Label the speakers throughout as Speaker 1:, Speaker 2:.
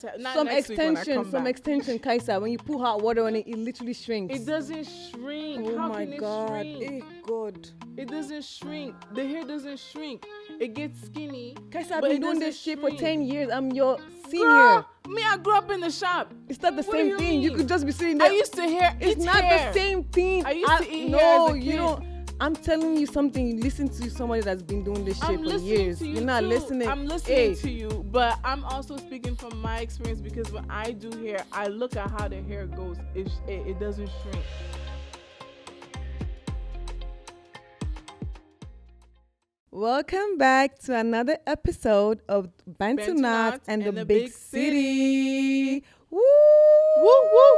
Speaker 1: Not
Speaker 2: some
Speaker 1: next week when I
Speaker 2: extension,
Speaker 1: come
Speaker 2: some
Speaker 1: back.
Speaker 2: extension, Kaissa. When you put hot water on it, it literally shrinks.
Speaker 1: It doesn't shrink.
Speaker 2: Oh
Speaker 1: How
Speaker 2: my
Speaker 1: can
Speaker 2: God.
Speaker 1: it shrink?
Speaker 2: God.
Speaker 1: It doesn't shrink. The hair doesn't shrink. It gets skinny.
Speaker 2: Kaissa, I've
Speaker 1: but
Speaker 2: been
Speaker 1: it
Speaker 2: doing
Speaker 1: doesn't
Speaker 2: this shit for
Speaker 1: shrink.
Speaker 2: 10 years. I'm your senior.
Speaker 1: Girl, me, I grew up in the shop.
Speaker 2: It's not the
Speaker 1: What do
Speaker 2: same
Speaker 1: you
Speaker 2: thing. You
Speaker 1: mean?
Speaker 2: could just be sitting
Speaker 1: I
Speaker 2: there.
Speaker 1: used to
Speaker 2: It's
Speaker 1: eat
Speaker 2: not
Speaker 1: hair.
Speaker 2: the same thing.
Speaker 1: I used to eat
Speaker 2: no,
Speaker 1: hair as a
Speaker 2: you
Speaker 1: kid.
Speaker 2: don't. I'm telling you something. Listen to somebody that's been doing this shit
Speaker 1: I'm
Speaker 2: for
Speaker 1: listening
Speaker 2: years.
Speaker 1: to you
Speaker 2: You're not
Speaker 1: too.
Speaker 2: listening.
Speaker 1: I'm listening
Speaker 2: Hey.
Speaker 1: to you, but I'm also speaking from my experience because when I do hair, I look at how the hair goes. It doesn't shrink.
Speaker 2: Welcome back to another episode of Bantu Nuts and the Big City. Woo!
Speaker 1: Woo, woo,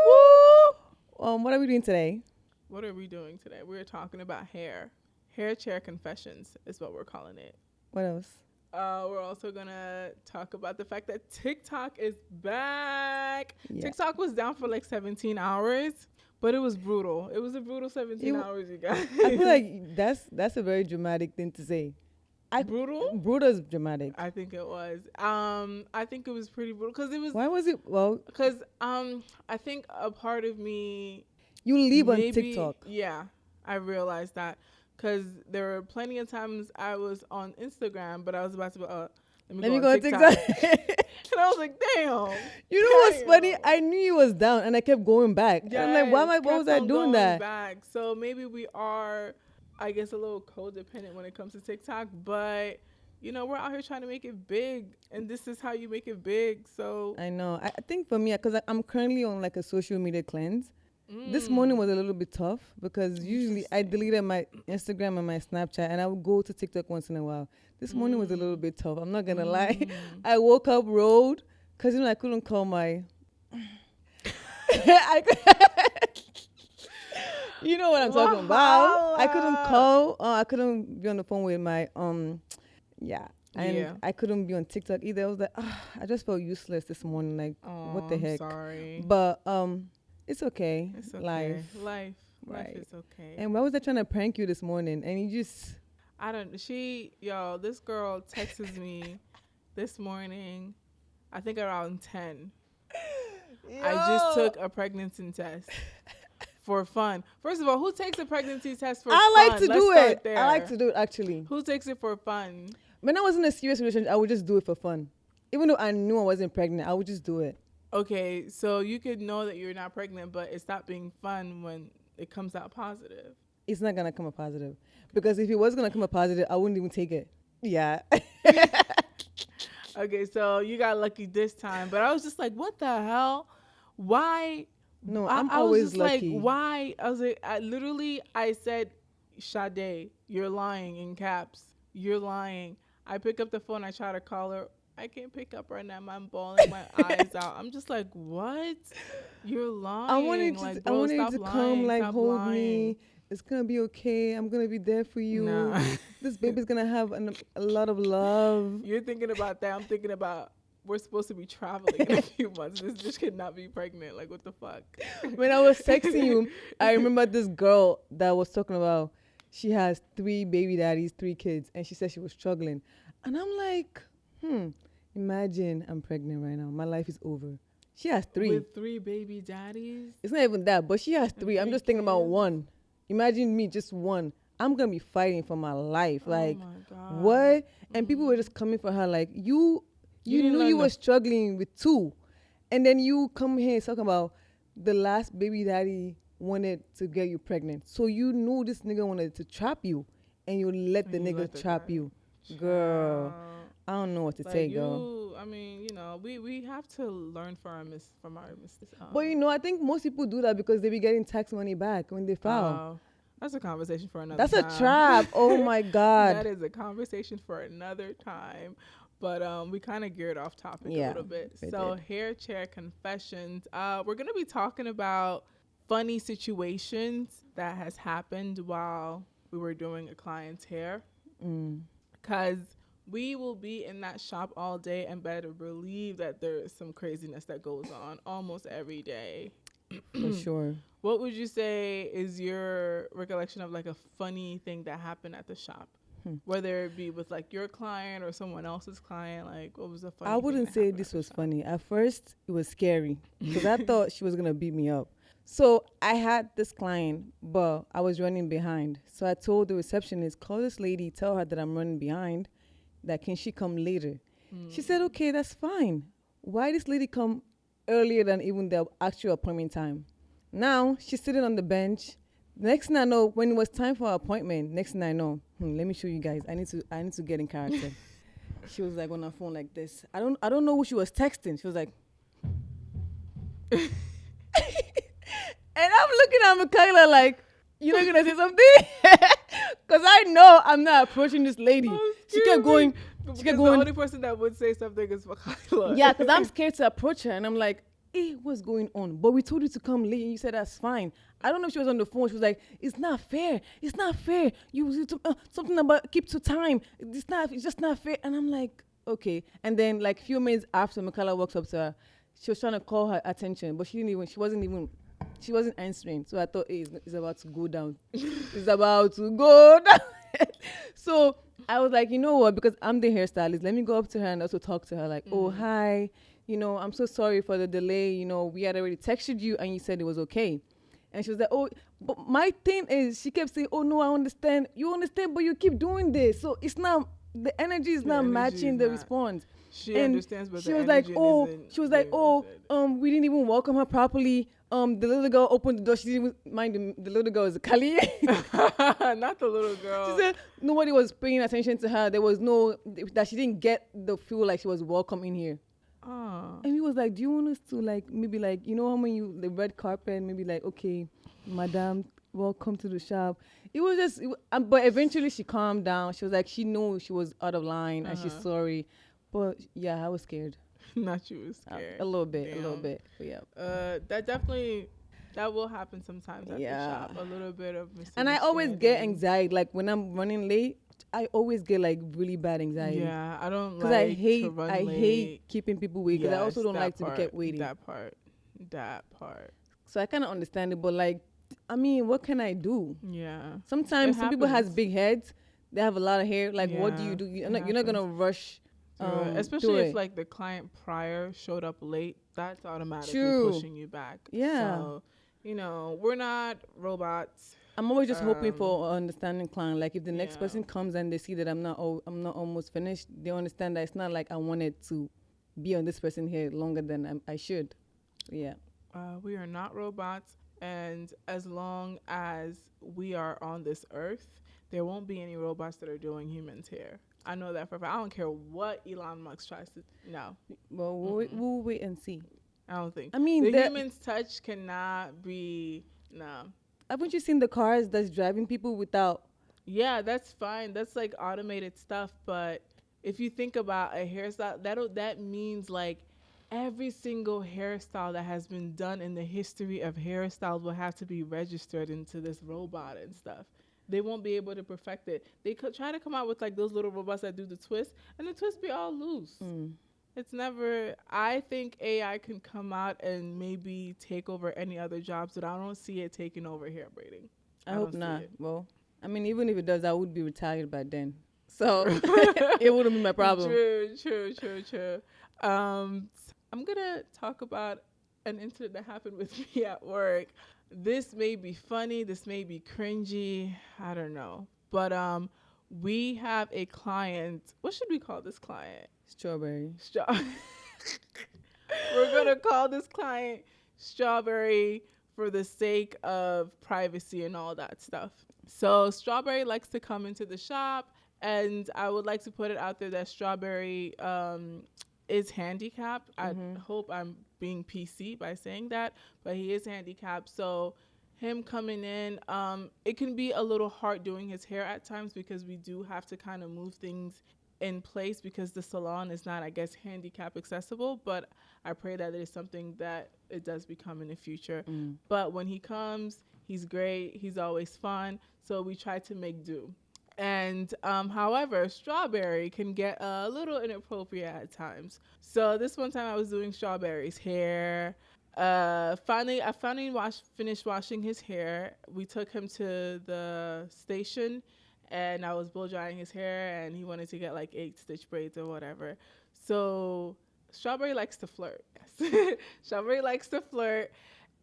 Speaker 1: woo!
Speaker 2: What are we doing today?
Speaker 1: What are we doing today? We're talking about hair. Hair chair confessions is what we're calling it.
Speaker 2: What else?
Speaker 1: We're also going to talk about the fact that TikTok is back.
Speaker 2: Yeah.
Speaker 1: TikTok was down for like 17 hours, but it was brutal. It was a brutal 17 hours, you guys.
Speaker 2: I feel like that's a very dramatic thing to say.
Speaker 1: Brutal?
Speaker 2: Brutal is dramatic.
Speaker 1: I think it was. I think it was pretty brutal because it was.
Speaker 2: Why was it? Well,
Speaker 1: because I think a part of me.
Speaker 2: You live on TikTok.
Speaker 1: Yeah, I realized that because there were plenty of times I was on Instagram, but I was about to let me go on TikTok. And I was like, damn.
Speaker 2: You know what's funny? I knew you was down, and I kept going back.
Speaker 1: Yes,
Speaker 2: I'm like, why was I doing that?
Speaker 1: Back. So maybe we are, I guess, a little codependent when it comes to TikTok, but you know, we're out here trying to make it big, and this is how you make it big. So
Speaker 2: I know. I think for me, because I'm currently on like a social media cleanse. This morning was a little bit tough because usually I deleted my Instagram and my Snapchat, and I would go to TikTok once in a while. This morning was a little bit tough. I'm not gonna lie. I woke up, rolled, because I couldn't call my. You know what I'm talking about. I couldn't call. I couldn't be on the phone with my yeah. And I couldn't be on TikTok either. I was like, I just felt useless this morning. Like, what the heck?
Speaker 1: Sorry.
Speaker 2: But it's okay.
Speaker 1: It's okay.
Speaker 2: Life
Speaker 1: Life is okay.
Speaker 2: And why was I trying to prank you this morning? And you just...
Speaker 1: This girl texts me this morning, I think around 10. Yo. I just took a pregnancy test for fun. First of all, who takes a pregnancy test for fun?
Speaker 2: I like to do it.
Speaker 1: There.
Speaker 2: I like to do it, actually.
Speaker 1: Who takes it for fun?
Speaker 2: When I was in a serious relationship, I would just do it for fun. Even though I knew I wasn't pregnant, I would just do it.
Speaker 1: Okay, so you could know that you're not pregnant, but it stopped being fun when it comes out positive.
Speaker 2: It's not going to come out positive. Because if it was going to come out positive, I wouldn't even take it. Yeah.
Speaker 1: Okay, so you got lucky this time. But I was just like, what the hell? Why?
Speaker 2: No, I'm always lucky.
Speaker 1: Like, why? I was like, I said, Sade, you're lying in caps. You're lying. I pick up the phone. I try to call her. I can't pick up right now. I'm bawling my eyes out. I'm just like, what? You're lying.
Speaker 2: I wanted to come, like, hold me. It's going to be okay. I'm going to be there for you. Nah. This baby's going to have a lot of love.
Speaker 1: You're thinking about that. I'm thinking about we're supposed to be traveling in a few months. This bitch cannot be pregnant. Like, what the fuck?
Speaker 2: When I was texting you, I remember this girl that was talking about she has 3 baby daddies, 3 kids. And she said she was struggling. And I'm like, imagine I'm pregnant right now. My life is over. She has 3.
Speaker 1: With 3 baby daddies?
Speaker 2: It's not even that, but she has 3. I'm just thinking about 1. Imagine me, just 1. I'm going to be fighting for my life. Like,
Speaker 1: my God.
Speaker 2: What? And people were just coming for her like, you knew you were struggling with 2. And then you come here talking about the last baby daddy wanted to get you pregnant. So you knew this nigga wanted to trap you. And you let the nigga trap you. Girl, I don't know what to say, girl.
Speaker 1: I mean, you know, we have to learn from our mistakes.
Speaker 2: But you know, I think most people do that because they be getting tax money back when they file.
Speaker 1: That's a conversation for another
Speaker 2: time.
Speaker 1: That's
Speaker 2: a trap. Oh my God.
Speaker 1: That is a conversation for another time. But we kind of geared off topic a little bit. So hair chair confessions. We're going to be talking about funny situations that has happened while we were doing a client's hair. Because we will be in that shop all day and better believe that there is some craziness that goes on almost every day.
Speaker 2: For sure.
Speaker 1: What would you say is your recollection of like a funny thing that happened at the shop? Whether it be with like your client or someone else's client, like what was the funny
Speaker 2: I wouldn't say this was funny. At first, it was scary because I thought she was going to beat me up. So I had this client, but I was running behind. So I told the receptionist, call this lady, tell her that I'm running behind, that can she come later? She said, okay, that's fine. Why this lady come earlier than even the actual appointment time? Now she's sitting on the bench. Next thing I know, when it was time for her appointment, next thing I know, let me show you guys. I need to get in character. She was like on her phone like this. I don't know who she was texting. She was like, and I'm looking at Michaela like, you're not gonna say something? Because I know I'm not approaching this lady. She kept going.
Speaker 1: The only person that would say something is Michaela.
Speaker 2: Yeah, because I'm scared to approach her, and I'm like, hey, what's going on? But we told you to come late, and you said that's fine. I don't know if she was on the phone. She was like, it's not fair. It's not fair. You something about keep to time. It's just not fair. And I'm like, okay. And then like a few minutes after Michaela walks up to her, she was trying to call her attention, but she wasn't answering. So I thought, hey, it's about to go down. It's about to go down. So I was like, you know what? Because I'm the hairstylist, let me go up to her and also talk to her like, oh, hi. I'm so sorry for the delay. We had already texted you and you said it was okay. And she was like, oh, but my thing is, she kept saying, oh, no, I understand. You understand, but you keep doing this. So it's not, the energy is not matching the response.
Speaker 1: She understands, but
Speaker 2: she was like, we didn't even welcome her properly. The little girl opened the door. She didn't mind the little girl is a Kali.
Speaker 1: Not the little girl.
Speaker 2: She said nobody was paying attention to her. There was that she didn't get the feel like she was welcome in here. And he was like, do you want us to like maybe like when the red carpet, maybe like, okay, madam, welcome to the shop. It was just but eventually she calmed down. She was like, she knew she was out of line and she's sorry. But yeah, I was scared.
Speaker 1: Not you was scared.
Speaker 2: A little bit. But yeah.
Speaker 1: That will happen sometimes at the shop. A little bit of misunderstanding.
Speaker 2: And I always get anxiety. Like when I'm running late, I always get like really bad anxiety.
Speaker 1: Yeah, I don't
Speaker 2: because I hate keeping people waiting. Because I also don't like to be kept waiting.
Speaker 1: That part.
Speaker 2: So I kind of understand it, but like, I mean, what can I do?
Speaker 1: Yeah.
Speaker 2: Sometimes some people has big heads. They have a lot of hair. Like, what do you do? You're not gonna rush.
Speaker 1: Especially if like the client prior showed up late, that's automatically pushing you back.
Speaker 2: Yeah.
Speaker 1: So, we're not robots.
Speaker 2: I'm always just hoping for an understanding client. Like if the next person comes and they see that I'm not almost finished, they understand that it's not like I wanted to be on this person here longer than I should. Yeah.
Speaker 1: We are not robots, and as long as we are on this earth, there won't be any robots that are doing humans' hair. I know that for a fact. I don't care what Elon Musk tries to. No.
Speaker 2: Well, we'll wait and see.
Speaker 1: I don't think.
Speaker 2: I mean,
Speaker 1: the human's touch cannot be. No.
Speaker 2: Haven't you seen the cars that's driving people without?
Speaker 1: Yeah, that's fine. That's like automated stuff. But if you think about a hairstyle, that means like every single hairstyle that has been done in the history of hairstyles will have to be registered into this robot and stuff. They won't be able to perfect it. They could try to come out with like those little robots that do the twist, and the twist be all loose. It's never. I think AI can come out and maybe take over any other jobs, but I don't see it taking over hair braiding.
Speaker 2: I hope not. Well, I mean, even if it does, I would be retired by then, so it wouldn't be my problem.
Speaker 1: True. I'm gonna talk about an incident that happened with me at work. This may be funny. This may be cringy. I don't know. But we have a client. What should we call this client?
Speaker 2: Strawberry.
Speaker 1: We're going to call this client Strawberry for the sake of privacy and all that stuff. So Strawberry likes to come into the shop, and I would like to put it out there that Strawberry is handicapped. I hope I'm being PC by saying that, but he is handicapped. So him coming in, it can be a little hard doing his hair at times because we do have to kind of move things in place because the salon is not, I guess, handicap accessible, but I pray that it is something that it does become in the future. But when he comes, he's great. He's always fun. So we try to make do. And however, Strawberry can get a little inappropriate at times. So this one time I was doing Strawberry's hair. I finished washing his hair. We took him to the station, and I was blow drying his hair, and he wanted to get like 8-stitch braids or whatever. So Strawberry likes to flirt. Yes. Strawberry likes to flirt,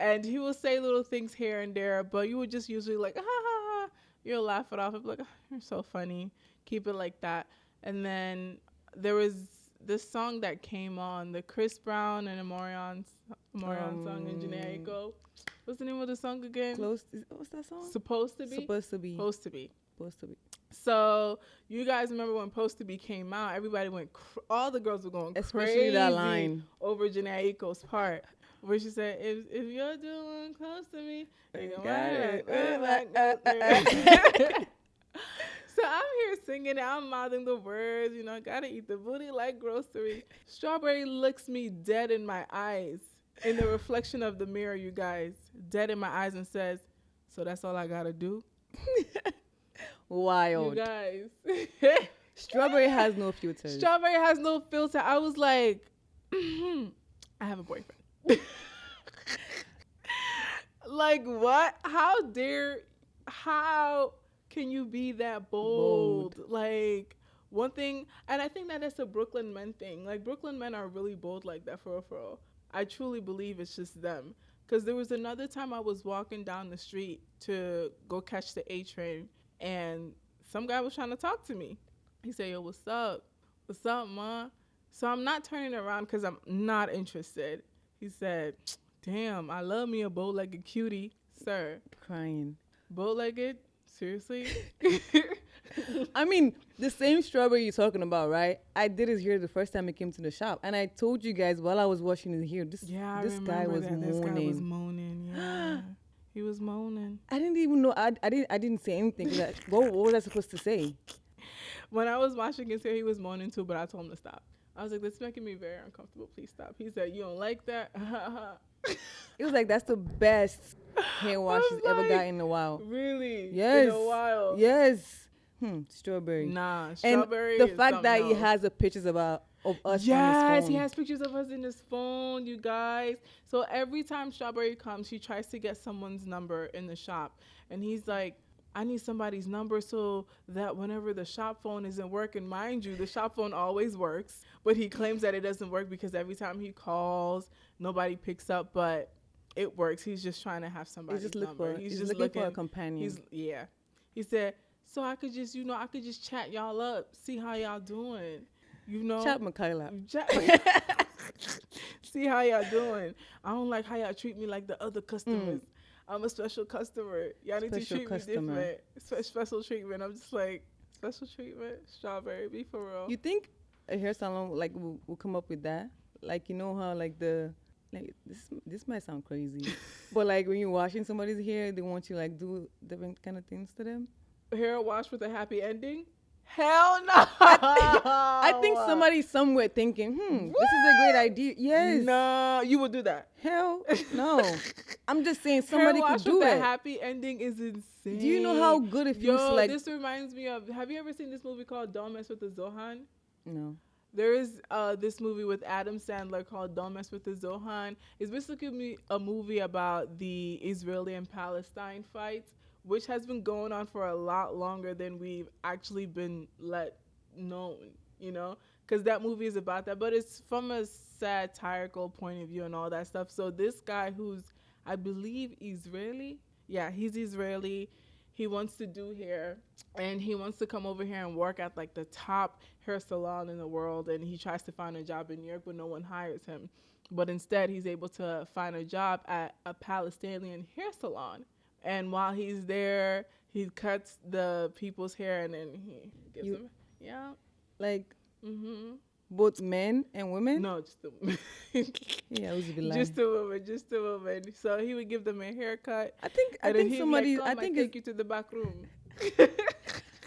Speaker 1: and he will say little things here and there, but you would just usually like, ha ha ha. You'll laugh it off and be like, oh, you're so funny. Keep it like that. And then there was this song that came on, the Chris Brown and Amorion song in Jhené Aiko. What's the name of the song again?
Speaker 2: What's that song?
Speaker 1: Supposed to be. So you guys remember when Supposed to Be came out? Everybody went. All the girls were going crazy that line over Jhené Aiko's part, where she said, "If you're doing close to me, you got it." So I'm here singing it. I'm mouthing the words. You know, gotta eat the booty like grocery. Strawberry looks me dead in my eyes, in the reflection of the mirror, you guys, dead in my eyes, and says, "So that's all I gotta do?"
Speaker 2: Wild.
Speaker 1: You guys.
Speaker 2: Strawberry has no filter.
Speaker 1: Strawberry has no filter. I was like, I have a boyfriend. Like, what? How can you be that bold? Like, one thing, and I think that it's a Brooklyn men thing. Like, Brooklyn men are really bold like that, for real. I truly believe it's just them. Because there was another time I was walking down the street to go catch the A train, and some guy was trying to talk to me. He said, yo, what's up? What's up, ma? So I'm not turning around because I'm not interested. He said, damn, I love me a bow-legged cutie, sir.
Speaker 2: Crying.
Speaker 1: Bow-legged? Seriously?
Speaker 2: I mean, the same Strawberry you're talking about, right? I did his hair the first time he came to the shop. And I told you guys while I was washing his hair, this guy was moaning.
Speaker 1: This guy was moaning, yeah. He was moaning.
Speaker 2: I didn't even know. I didn't say anything. What was I supposed to say?
Speaker 1: When I was washing his hair, he was moaning too, but I told him to stop. I was like, "That's making me very uncomfortable. Please stop." He said, "You don't like that?"
Speaker 2: It was like, that's the best hair wash he's ever got in a while.
Speaker 1: Really?
Speaker 2: Yes.
Speaker 1: In a while?
Speaker 2: Yes. Strawberry.
Speaker 1: Nah, Strawberry.
Speaker 2: And the fact that he has the pictures of us on his phone.
Speaker 1: Yes, he has pictures of us in his phone, you guys. So every time Strawberry comes, she tries to get someone's number in the shop. And he's like, I need somebody's number so that whenever the shop phone isn't working, mind you, the shop phone always works. But he claims that it doesn't work because every time he calls, nobody picks up. But it works. He's just trying to have somebody's number.
Speaker 2: He's just looking for a companion.
Speaker 1: He said, so I could just chat y'all up, see how y'all doing. You know,
Speaker 2: chat Michaela.
Speaker 1: See how y'all doing. I don't like how y'all treat me like the other customers. I'm a special customer. Y'all need to treat me different. Special treatment. I'm just like, special treatment? Strawberry, be for real.
Speaker 2: You think a hair salon like will come up with that? Like, you know how like this might sound crazy, but like when you're washing somebody's hair, they want you like do different kind of things to them.
Speaker 1: Hair wash with a happy ending? Hell no.
Speaker 2: I think somebody somewhere thinking, this is a great idea. Yes.
Speaker 1: No, you would do that.
Speaker 2: Hell no. I'm just saying somebody could do it.
Speaker 1: Hair wash with a happy ending is insane.
Speaker 2: Do you know how good it feels? Like,
Speaker 1: this reminds me of, have you ever seen this movie called Don't Mess with the Zohan?
Speaker 2: No.
Speaker 1: There is this movie with Adam Sandler called Don't Mess with the Zohan. It's basically a movie about the Israeli and Palestine fights, which has been going on for a lot longer than we've actually been let known, you know? Because that movie is about that, but it's from a satirical point of view and all that stuff. So this guy who's, I believe, Israeli. Yeah, he's Israeli. He wants to do hair, and he wants to come over here and work at like the top hair salon in the world. And he tries to find a job in New York, but no one hires him. But instead, he's able to find a job at a Palestinian hair salon. And while he's there, he cuts the people's hair, and then he gives them,
Speaker 2: like, both men and women.
Speaker 1: No, just the women. Just the women. So he would give them a haircut.
Speaker 2: I think somebody.
Speaker 1: Like, I take you to the back room.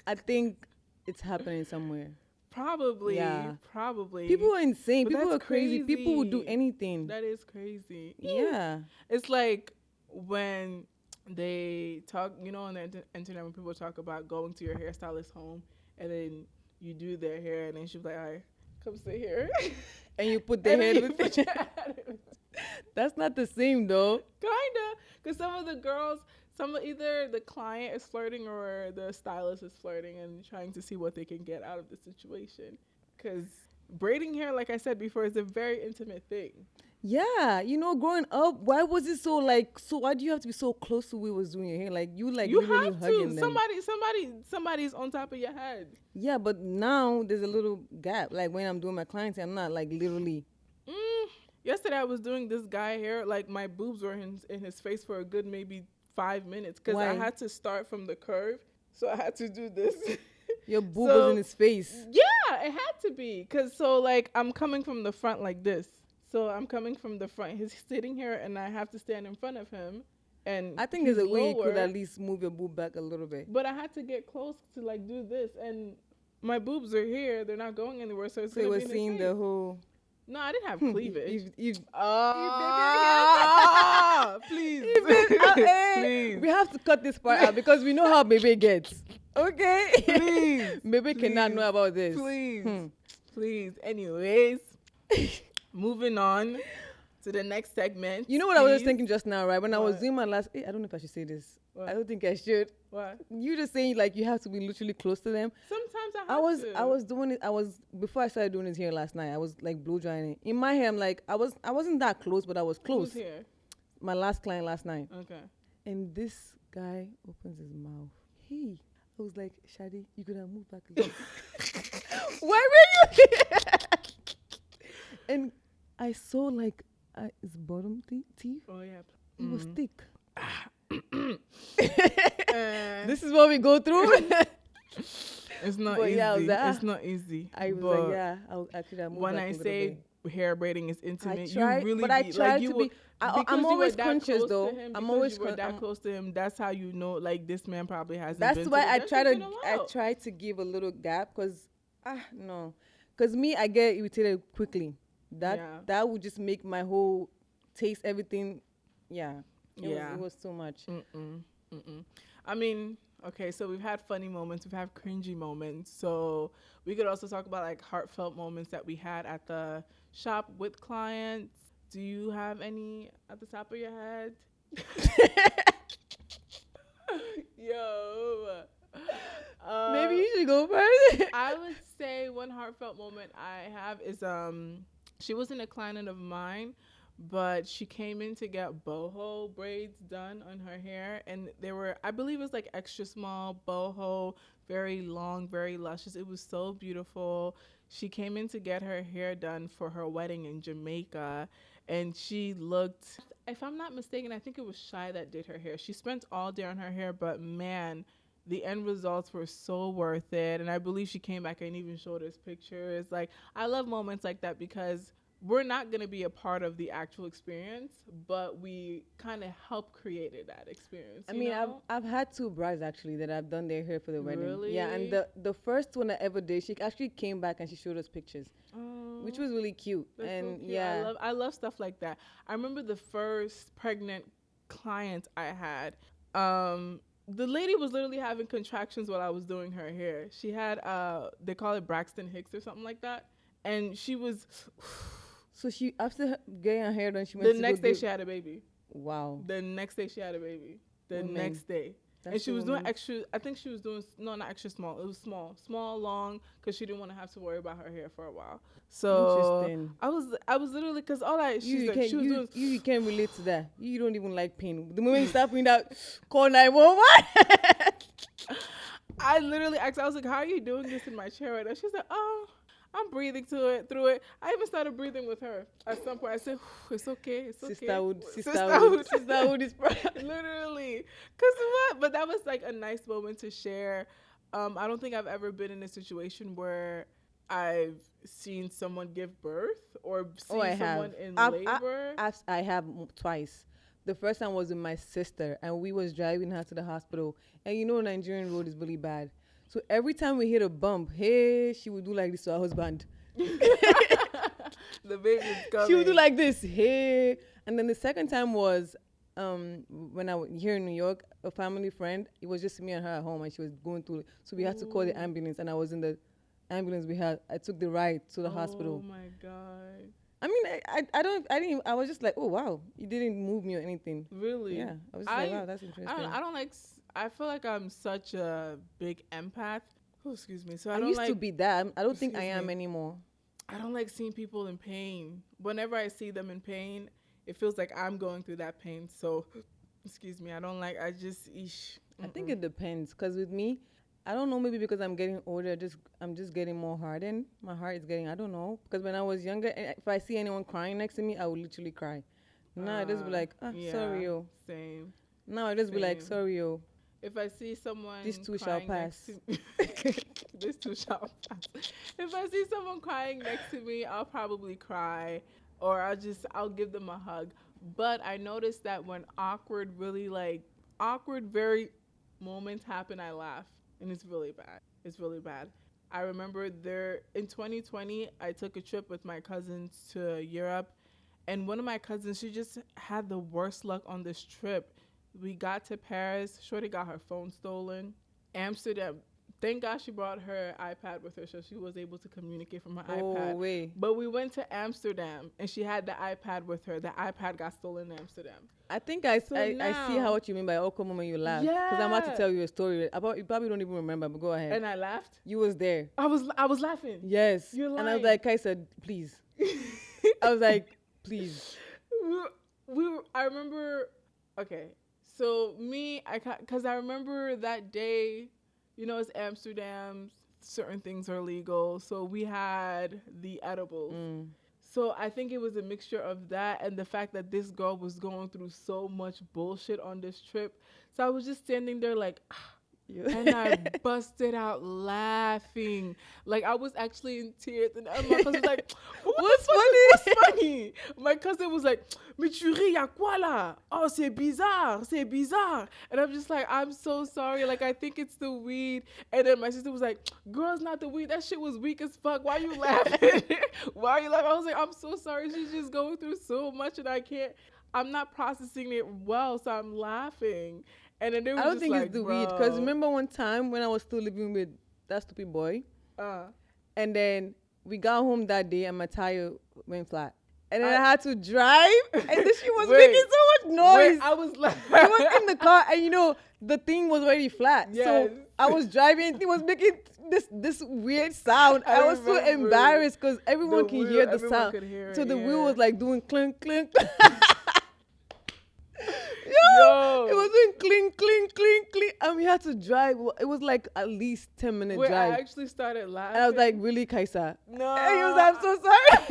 Speaker 2: I think it's happening somewhere.
Speaker 1: Probably. Yeah. Probably.
Speaker 2: People are insane. People are crazy. People will do anything.
Speaker 1: That is crazy.
Speaker 2: Yeah.
Speaker 1: It's like when they talk, you know, on the internet, when people talk about going to your hairstylist's home and then you do their hair and then she's like, all right, come sit here.
Speaker 2: And you put their head with it. That's not the same though.
Speaker 1: Kinda. Because some of either the client is flirting or the stylist is flirting and trying to see what they can get out of the situation. Because braiding hair, like I said before, is a very intimate thing.
Speaker 2: Yeah, growing up, why was it so why do you have to be so close to who was doing your hair? Like you literally
Speaker 1: have
Speaker 2: hugging
Speaker 1: to.
Speaker 2: them.
Speaker 1: Somebody's on top of your head.
Speaker 2: Yeah, but now there's a little gap. Like when I'm doing my clients, I'm not like literally.
Speaker 1: Yesterday I was doing this guy hair, like my boobs were in his face for a good maybe 5 minutes because I had to start from the curve, so I had to do this.
Speaker 2: Your boob was in his face.
Speaker 1: Yeah, it had to be because I'm coming from the front like this. So I'm coming from the front. He's sitting here, and I have to stand in front of him. And
Speaker 2: I think there's a way you could at least move your boob back a little bit.
Speaker 1: But I had to get close to do this, and my boobs are here. They're not going anywhere, so it's gonna be seeing
Speaker 2: the whole.
Speaker 1: No, I didn't have cleavage. Please. Please.
Speaker 2: We have to cut this part out because we know how baby gets. Okay?
Speaker 1: Please.
Speaker 2: Baby cannot know about this.
Speaker 1: Please. Please. Anyways, moving on to the next segment.
Speaker 2: You know what I was just thinking just now, right? When I was doing my last... I don't know if I should say this. What? I don't think I should.
Speaker 1: What?
Speaker 2: You just saying you have to be literally close to them.
Speaker 1: Sometimes
Speaker 2: I was doing it. Before I started doing this hair last night, I was blow drying it. In my hair, I'm I wasn't that close, but I was close.
Speaker 1: Who's here?
Speaker 2: My last client last night.
Speaker 1: Okay.
Speaker 2: And this guy opens his mouth. Hey. I was like, Sade, you could have moved back a little. Why were you here? And I saw his bottom teeth.
Speaker 1: Oh yeah.
Speaker 2: It was thick. This is what we go through.
Speaker 1: It's not easy. It's not easy.
Speaker 2: I was I could have moved
Speaker 1: when
Speaker 2: back
Speaker 1: I
Speaker 2: a
Speaker 1: say
Speaker 2: bit.
Speaker 1: Hair braiding is intimate.
Speaker 2: I tried,
Speaker 1: you really
Speaker 2: but I tried to be. I'm always conscious though.
Speaker 1: I'm always close to him. That's how you know, this man probably hasn't.
Speaker 2: That's why I try to give a little gap because me I get irritated quickly. That would just make my whole taste everything. Yeah. It was too much.
Speaker 1: I mean, okay, so we've had funny moments, we've had cringy moments. So we could also talk about heartfelt moments that we had at the shop with clients. Do you have any at the top of your head? Yo.
Speaker 2: Maybe you should go first.
Speaker 1: I would say one heartfelt moment I have is she wasn't a client of mine, but she came in to get boho braids done on her hair, and they were, I believe it was extra small boho, very long, very luscious. It was so beautiful. She came in to get her hair done for her wedding in Jamaica, and she looked, if I'm not mistaken, I think it was Shy that did her hair. She spent all day on her hair, but man, the end results were so worth it. And I believe she came back and even showed us pictures. I love moments like that because we're not going to be a part of the actual experience, but we kind of help create that experience.
Speaker 2: I mean, I've had 2 brides actually that I've done their hair for the wedding.
Speaker 1: Really?
Speaker 2: Yeah, and the first one I ever did, she actually came back and she showed us pictures, which was really cute. And so cute. Yeah,
Speaker 1: I love stuff like that. I remember the first pregnant client I had. The lady was literally having contractions while I was doing her hair. She had they call it Braxton Hicks or something like that, and she was.
Speaker 2: So she, after getting her hair done, she went
Speaker 1: the next day she had a baby.
Speaker 2: Wow.
Speaker 1: The next day she had a baby. The next day. That's and she was doing extra, I think she was doing, no, not extra small. It was small, long, because she didn't want to have to worry about her hair for a while. So interesting. I was literally, because
Speaker 2: you can't relate to that. You don't even like pain. The moment you start putting out, call 911.
Speaker 1: I literally asked, I was like, how are you doing this in my chair right now? She's like, oh, I'm breathing through it. I even started breathing with her at some point. I said, it's okay.
Speaker 2: Sisterhood is
Speaker 1: literally. Because what? But that was a nice moment to share. I don't think I've ever been in a situation where I've seen someone give birth or seen someone in labor.
Speaker 2: I have twice. The first time was with my sister, and we was driving her to the hospital. And Nigerian road is really bad. So every time we hit a bump, hey, she would do like this to her husband.
Speaker 1: The baby's coming.
Speaker 2: She would do like this, hey. And then the second time was when I was here in New York, a family friend. It was just me and her at home, and she was going through. So we had to call the ambulance, and I was in the ambulance. I took the ride to the hospital.
Speaker 1: Oh my God.
Speaker 2: I mean, I was just like, oh wow, you didn't move me or anything.
Speaker 1: Really?
Speaker 2: Yeah, I was just like, wow, that's interesting.
Speaker 1: I don't like. I feel like I'm such a big empath. Oh, excuse me. So
Speaker 2: I used to be that. I don't think I am anymore.
Speaker 1: I don't like seeing people in pain. Whenever I see them in pain, it feels like I'm going through that pain. So, excuse me. I don't like. I just. Eesh,
Speaker 2: I think it depends, because with me, I don't know, maybe because I'm getting older, I'm just getting more hardened. My heart is getting, I don't know. Because when I was younger, if I see anyone crying next to me, I would literally cry. Now I just be like, sorry, yo.
Speaker 1: Same.
Speaker 2: Now I just be like, sorry, yo.
Speaker 1: If I see someone
Speaker 2: this too shall pass.
Speaker 1: This too shall pass. If I see someone crying next to me, I'll probably cry, or I'll give them a hug. But I noticed that when very moments happen, I laugh. And it's really bad. It's really bad. I remember in 2020, I took a trip with my cousins to Europe. And one of my cousins, she just had the worst luck on this trip. We got to Paris. Shorty got her phone stolen. Amsterdam. Thank God she brought her iPad with her, so she was able to communicate from her iPad.
Speaker 2: Wait.
Speaker 1: But we went to Amsterdam, and she had the iPad with her. The iPad got stolen in Amsterdam.
Speaker 2: I think I see what you mean by awkward moment you laugh.
Speaker 1: Yeah.
Speaker 2: Because I'm about to tell you a story. You probably don't even remember, but go ahead.
Speaker 1: And I laughed?
Speaker 2: You was there.
Speaker 1: I was laughing.
Speaker 2: Yes.
Speaker 1: You're lying.
Speaker 2: And I was like, Kaissa, please. I was like, please.
Speaker 1: I remember, okay. So because I remember that day, it's Amsterdam, certain things are legal. So we had the edibles. So I think it was a mixture of that and the fact that this girl was going through so much bullshit on this trip. So I was just standing there like, and I busted out laughing. Like, I was actually in tears. And my cousin was like, what's funny? My cousin was like, mais tu ris, y'a quoi là? Oh, c'est bizarre. And I'm just like, I'm so sorry. Like, I think it's the weed. And then my sister was like, girl, it's not the weed. That shit was weak as fuck. Why are you laughing? Why are you laughing? I was like, I'm so sorry. She's just going through so much and I'm not processing it well, so I'm laughing. And then
Speaker 2: I don't think it's the weed, because remember one time when I was still living with that stupid boy, and then we got home that day and my tire went flat, and then I had to drive, and then she was making so much noise.
Speaker 1: I was like,
Speaker 2: I was in the car, and the thing was already flat, so I was driving. It was making this weird sound. I was so embarrassed because everyone can hear the sound. So the wheel was like doing clink clink. Yo, it was doing clink, clink, clink, clink. And we had to drive. It was like at least 10-minute drive.
Speaker 1: I actually started laughing.
Speaker 2: And I was like, really, Kaissa?
Speaker 1: No.
Speaker 2: And he was like, I'm so sorry.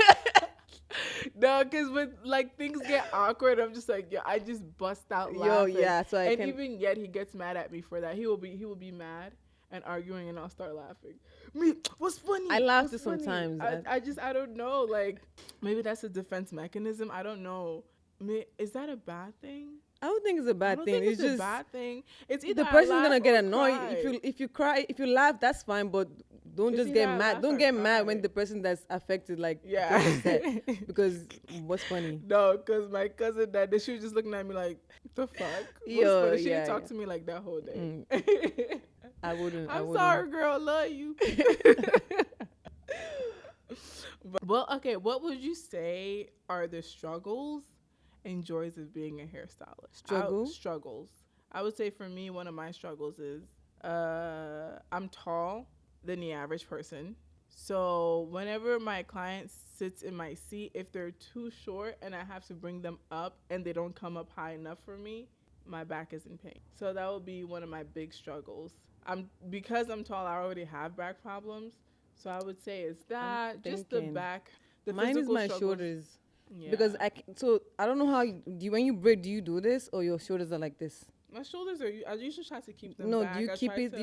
Speaker 1: No, because when things get awkward, I'm just like, I just bust out laughing.
Speaker 2: So
Speaker 1: even yet he gets mad at me for that. He will be mad and arguing, and I'll start laughing. Me, what's funny?
Speaker 2: I laugh sometimes.
Speaker 1: I don't know. Like, maybe that's a defense mechanism. I don't know. Is that a bad thing?
Speaker 2: I don't think it's a bad thing.
Speaker 1: It's just a bad thing. It's either
Speaker 2: the person's gonna get annoyed
Speaker 1: cry.
Speaker 2: if you cry. If you laugh, that's fine, but don't just get mad. Don't get mad when the person that's affected gets upset. Because what's funny?
Speaker 1: No, because my cousin that she was just looking at me like, the fuck? She didn't talk to me like that whole day.
Speaker 2: I wouldn't.
Speaker 1: I'm sorry, girl. Love you. Well, okay. What would you say are the struggles and joys of being a hairstylist? Struggles. I would say for me, one of my struggles is I'm tall than the average person. So whenever my client sits in my seat, if they're too short and I have to bring them up and they don't come up high enough for me, my back is in pain. So that would be one of my big struggles. Because I'm tall, I already have back problems. So I would say it's that, just the back.
Speaker 2: Mine is my shoulders.
Speaker 1: Yeah.
Speaker 2: Because I don't know how when you braid, do you do this or your shoulders are like this?
Speaker 1: My shoulders I usually try to keep them back.
Speaker 2: Do you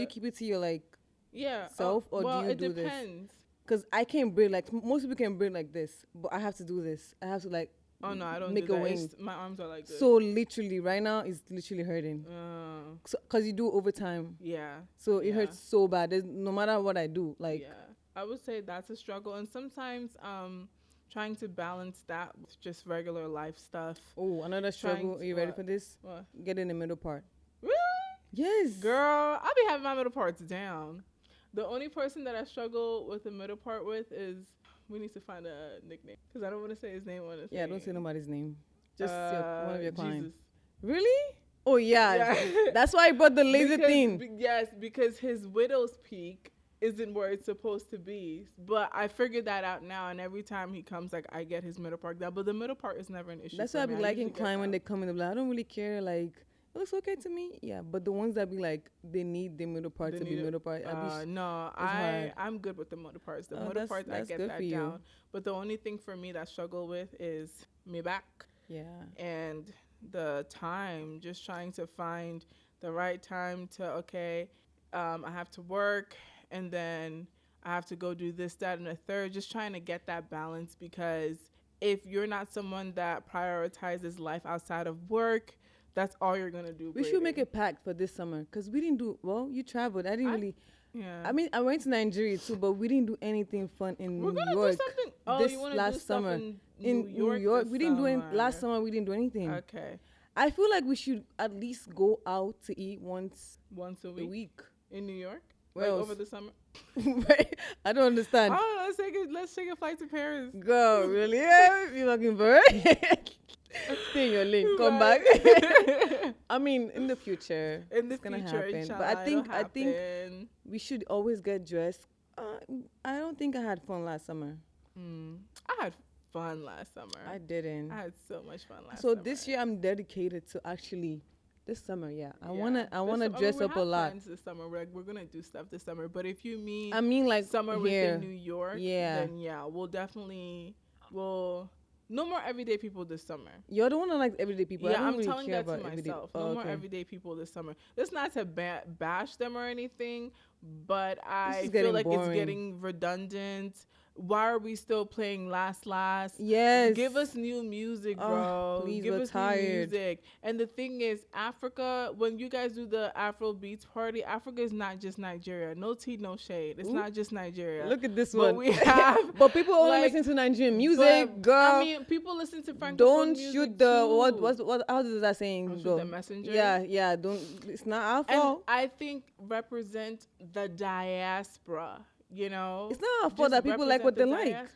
Speaker 2: keep it to your self or do you do this?
Speaker 1: It depends.
Speaker 2: Because I can't braid most people can braid like this, but I have to do this. I have to
Speaker 1: oh no, I don't
Speaker 2: make
Speaker 1: do
Speaker 2: a
Speaker 1: that.
Speaker 2: wing.
Speaker 1: My arms are like this.
Speaker 2: So literally right now it's literally hurting. Because you do overtime.
Speaker 1: Yeah.
Speaker 2: So it hurts so bad. No matter what I do, yeah.
Speaker 1: I would say that's a struggle, and sometimes trying to balance that with just regular life stuff.
Speaker 2: Oh, another struggle. Are you ready for this?
Speaker 1: What?
Speaker 2: Get in the middle part.
Speaker 1: Really?
Speaker 2: Yes.
Speaker 1: Girl, I be having my middle parts down. The only person that I struggle with the middle part with is We need to find a nickname because I don't want to say his name on the thing.
Speaker 2: Yeah, don't say nobody's name. Just one of your clients.
Speaker 1: Jesus.
Speaker 2: Really? Oh, yeah. That's why I brought the laser thing.
Speaker 1: Yes, because his widow's peak isn't where it's supposed to be. But I figured that out now, and every time he comes, like, I get his middle part down. But the middle part is never an issue.
Speaker 2: That's why I be liking clients when they come in. I don't really care, like, it looks okay to me. Yeah, but the ones that be like, they need the middle part to be middle part.
Speaker 1: I'm good with the middle parts. The middle parts, I get that down. But the only thing for me that I struggle with is me back.
Speaker 2: Yeah.
Speaker 1: And the time, just trying to find the right time to, I have to work and then I have to go do this, that, and the third. Just trying to get that balance, because if you're not someone that prioritizes life outside of work, that's all you're going to do.
Speaker 2: We should make a pact for this summer, because we didn't do, well, you traveled. I didn't really.
Speaker 1: Yeah.
Speaker 2: I mean, I went to Nigeria too, but we didn't do anything fun in New York. This last summer. In New York. We didn't do it last summer. We didn't do anything.
Speaker 1: Okay.
Speaker 2: I feel like we should at least go out to eat once a week.
Speaker 1: In New York?
Speaker 2: Well,
Speaker 1: like over the summer?
Speaker 2: I don't understand.
Speaker 1: Oh, let's take a flight to Paris.
Speaker 2: Go, really? Yeah, you fucking bird. Stay in your lane. Come back. I mean, in the future, it's gonna happen. But I think we should always get dressed. I don't think I had fun last summer.
Speaker 1: I had fun last summer.
Speaker 2: I didn't.
Speaker 1: I had so much fun last summer.
Speaker 2: So this year I'm dedicated to actually this summer. Yeah, I wanna dress up a lot.
Speaker 1: This summer, we're gonna do stuff this summer. But if you mean,
Speaker 2: like
Speaker 1: summer within New York,
Speaker 2: yeah,
Speaker 1: then we'll definitely no more everyday people this summer.
Speaker 2: You're the one that likes everyday people.
Speaker 1: Yeah,
Speaker 2: I don't
Speaker 1: I'm
Speaker 2: really
Speaker 1: telling
Speaker 2: care
Speaker 1: that to
Speaker 2: about
Speaker 1: myself. No more everyday people this summer. That's not to bash them or anything, but I feel like it's getting redundant. Why are we still playing last?
Speaker 2: Yes.
Speaker 1: Give us new music, bro.
Speaker 2: Please,
Speaker 1: Give
Speaker 2: we're
Speaker 1: us
Speaker 2: tired.
Speaker 1: New music. And the thing is, Africa, when you guys do the Afro Beats party, Africa is not just Nigeria. No tea, no shade. It's not just Nigeria.
Speaker 2: Look at this one.
Speaker 1: We have,
Speaker 2: but people only listen to Nigerian music, girl.
Speaker 1: I mean, people listen to Francophone
Speaker 2: don't
Speaker 1: music
Speaker 2: shoot the
Speaker 1: too.
Speaker 2: what? How does that saying
Speaker 1: Don't
Speaker 2: go?
Speaker 1: shoot the messenger.
Speaker 2: Yeah. Don't. It's not our fault.
Speaker 1: And I think represent the diaspora. You know,
Speaker 2: it's not our fault that people like what they like.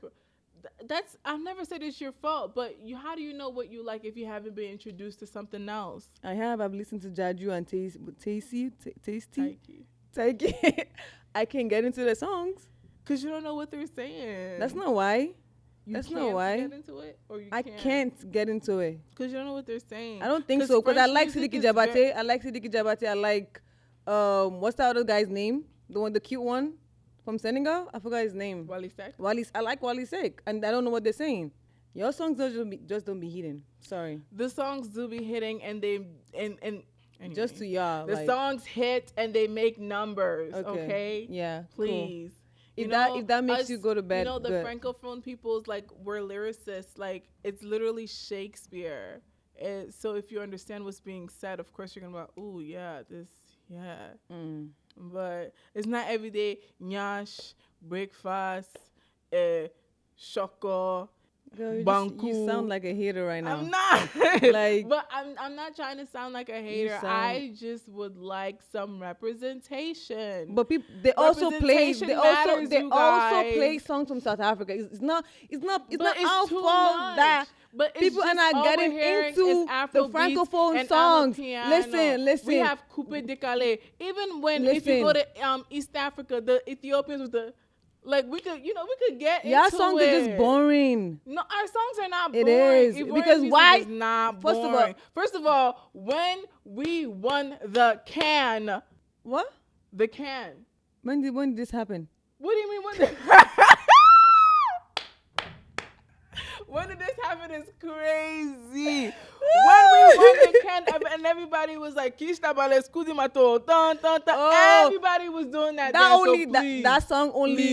Speaker 1: That's, I've never said it's your fault, but how do you know what you like if you haven't been introduced to something else?
Speaker 2: I've listened to Jaju and Tasty.
Speaker 1: Taiki.
Speaker 2: I can't get into the songs
Speaker 1: because you don't know what they're saying.
Speaker 2: That's not why.
Speaker 1: That's not why. Get into it, or
Speaker 2: I can't get into it
Speaker 1: because you don't know what they're saying.
Speaker 2: I don't think so, because I like Sidiki Jabate. I like what's the other guy's name? The cute one. From Senegal, I forgot his name. I like Wally Sek, and I don't know what they're saying. Your songs just don't be hitting. Sorry.
Speaker 1: The songs do be hitting, and they anyway,
Speaker 2: just to y'all.
Speaker 1: The songs hit and they make numbers. Okay.
Speaker 2: Yeah.
Speaker 1: Please.
Speaker 2: Cool. If that makes you go to bed.
Speaker 1: You know, the Francophone people's we're lyricists. Like, it's literally Shakespeare. So if you understand what's being said, of course you're gonna be like, ooh, yeah, this, yeah. But it's not every day. Nyash, breakfast, shoko, banku.
Speaker 2: You sound like a hater right now.
Speaker 1: I'm not. But I'm not trying to sound like a hater. I just would like some representation.
Speaker 2: But they also play songs from South Africa. It's not our fault that.
Speaker 1: But
Speaker 2: people are not getting into the Francophone songs. Listen.
Speaker 1: We have Coupe de Calais. Even when if you go to East Africa, the Ethiopians with the we could get into it.
Speaker 2: Your songs are just boring.
Speaker 1: No, our songs are not boring.
Speaker 2: It is because why?
Speaker 1: Is not boring. First of all, when we won the can.
Speaker 2: What?
Speaker 1: The can.
Speaker 2: When did this happen?
Speaker 1: What do you mean when? When did this happen? It's crazy. When we won the can and everybody was like, Kishta bale skudi mato, everybody was doing that.
Speaker 2: That song only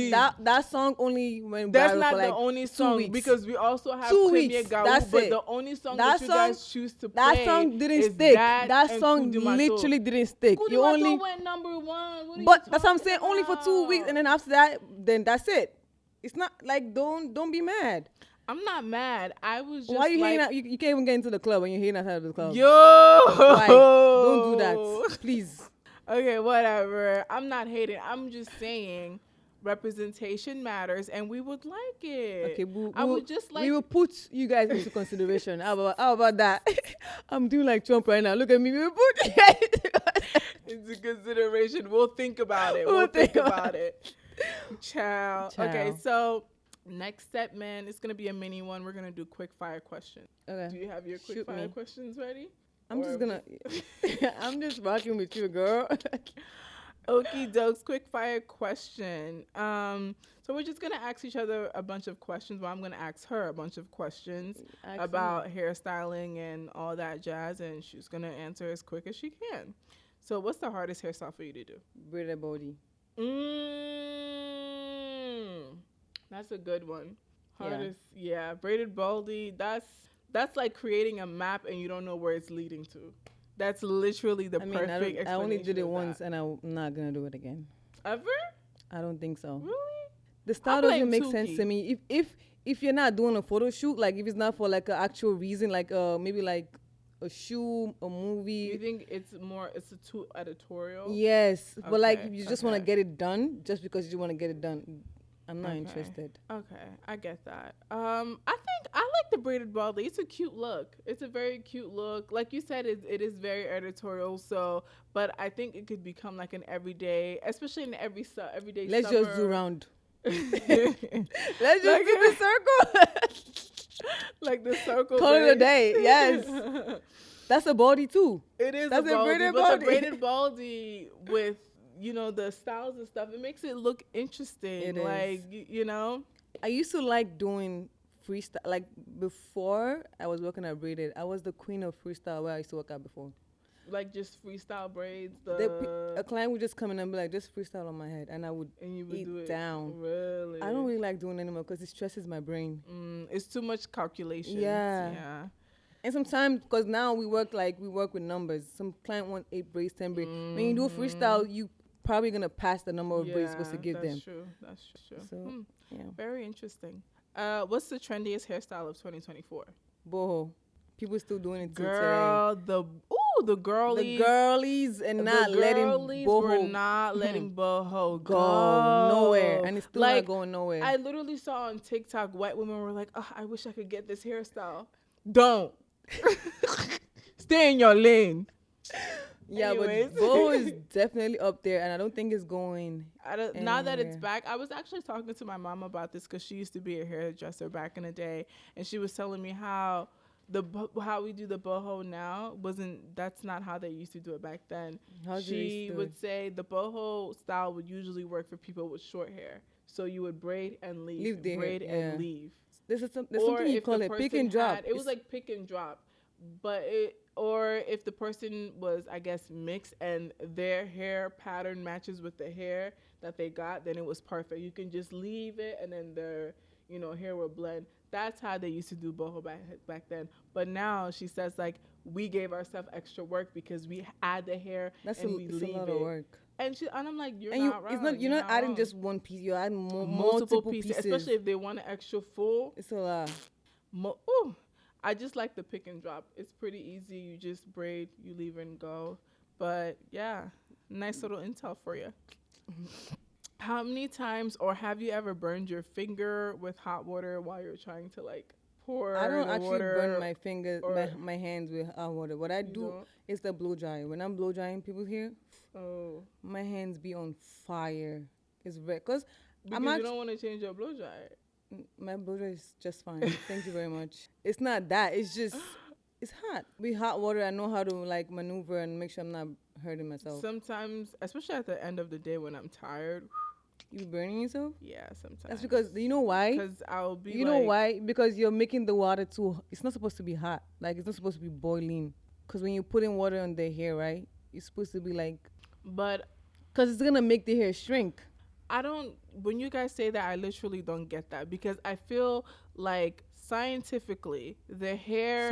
Speaker 2: went viral.
Speaker 1: That's not the only song, because we also have Premier Gaou, but the only song that you guys choose to play,
Speaker 2: that song didn't stick. That song literally didn't stick.
Speaker 1: You only went number one.
Speaker 2: But that's what I'm saying. Only for 2 weeks, and then after that, then that's it. It's not like don't be mad.
Speaker 1: I'm not mad. I was just.
Speaker 2: Why are you hating out? You can't even get into the club when you're hating outside of the club.
Speaker 1: Yo!
Speaker 2: Why? Don't do that, please.
Speaker 1: Okay, whatever. I'm not hating. I'm just saying, representation matters, and we would like it.
Speaker 2: Okay,
Speaker 1: we
Speaker 2: will put you guys into consideration. How about that? I'm doing like Trump right now. Look at me. We will put you guys
Speaker 1: into consideration. We'll think about it. We'll think about it. Ciao. Okay, so next set, man, it's gonna be a mini one. We're gonna do quick fire questions. Okay. Do you have your quick fire questions ready?
Speaker 2: I'm just rocking with you, girl.
Speaker 1: Okie dokes, quick fire question. So we're just gonna ask each other a bunch of questions. Well, I'm gonna ask her a bunch of questions about hairstyling and all that jazz, and she's gonna answer as quick as she can. So, what's the hardest hairstyle for you to do?
Speaker 2: Braided baldy.
Speaker 1: That's a good one. Hardest, yeah. Braided baldy. That's like creating a map and you don't know where it's leading to. That's literally the perfect explanation.
Speaker 2: I only did it once and I'm not going to do it again.
Speaker 1: Ever?
Speaker 2: I don't think so.
Speaker 1: Really?
Speaker 2: The style doesn't make sense to me. If you're not doing a photo shoot, like if it's not for like an actual reason, like maybe like a shoe, a movie.
Speaker 1: You think it's too editorial?
Speaker 2: Yes. Okay. But like if you just want to get it done just because you want to get it done, I'm not interested.
Speaker 1: Okay, I get that. I think I like the braided baldy. It's a cute look. It's a very cute look. Like you said, it is very editorial. So, but I think it could become like an everyday, especially in everyday.
Speaker 2: Let's just do round. Let's just do the circle.
Speaker 1: Like the circle.
Speaker 2: Call it a day. Yes. That's a baldy too.
Speaker 1: It is. That's a braided baldy. The braided baldy with, you know, the styles and stuff, it makes it look interesting. It like, you know.
Speaker 2: I used to like doing freestyle. Like, before I was working at Braided, I was the queen of freestyle where I used to work at before.
Speaker 1: Like, just freestyle braids?
Speaker 2: A client would just come in and be like, just freestyle on my head. And I would eat it down.
Speaker 1: Really?
Speaker 2: I don't really like doing it anymore because it stresses my brain.
Speaker 1: It's too much calculation.
Speaker 2: Yeah. And sometimes, because now we work with numbers. Some client want 8 braids, 10 braids. When you do freestyle, you probably gonna pass the number of braids you're supposed to give them.
Speaker 1: That's true.
Speaker 2: So,
Speaker 1: very interesting. What's the trendiest hairstyle of 2024?
Speaker 2: Boho. People still doing it
Speaker 1: Girl,
Speaker 2: today.
Speaker 1: The girlies.
Speaker 2: The girlies and not letting boho.
Speaker 1: We're not letting boho
Speaker 2: go nowhere, and it's still not going nowhere.
Speaker 1: I literally saw on TikTok white women were like, "Oh, I wish I could get this hairstyle." Don't. Stay in your lane.
Speaker 2: Yeah, anyways. But boho is definitely up there, and I don't think it's going.
Speaker 1: Now that it's back, I was actually talking to my mom about this because she used to be a hairdresser back in the day, and she was telling me how we do the boho now that's not how they used to do it back then. She would say the boho style would usually work for people with short hair, so you would braid and leave, braid and leave.
Speaker 2: There's something you call it pick and drop.
Speaker 1: It was like pick and drop, or if the person was, I guess, mixed and their hair pattern matches with the hair that they got, then it was perfect. You can just leave it and then their, hair will blend. That's how they used to do boho back then. But now she says, like, we gave ourselves extra work because we add the hair and we leave it. That's a lot of work. And I'm like, you're not wrong.
Speaker 2: You're not adding just one piece. You're adding multiple pieces.
Speaker 1: Especially if they want an extra full.
Speaker 2: It's a lot.
Speaker 1: I just like the pick and drop. It's pretty easy. You just braid, you leave and go. But, yeah, nice little intel for you. How many times, or have you ever burned your finger with hot water while you're trying to pour?
Speaker 2: I don't actually burn my fingers, my hands with hot water. What I do is the blow dryer. When I'm blow drying people's hair, my hands be on fire. It's very because
Speaker 1: you don't want to change your blow dryer.
Speaker 2: My blow dryer is just fine. Thank you very much. It's not that. It's just it's hot. With hot water, I know how to maneuver and make sure I'm not hurting myself.
Speaker 1: Sometimes, especially at the end of the day when I'm tired.
Speaker 2: You burning yourself?
Speaker 1: Yeah, sometimes.
Speaker 2: That's because, you know why?
Speaker 1: Because I'll be
Speaker 2: You know why? Because you're making the water too, it's not supposed to be hot. It's not supposed to be boiling. Because when you put in water on the hair, right? It's supposed to be
Speaker 1: But.
Speaker 2: Because it's going to make the hair shrink.
Speaker 1: When you guys say that, I literally don't get that. Because I feel like scientifically, the hair.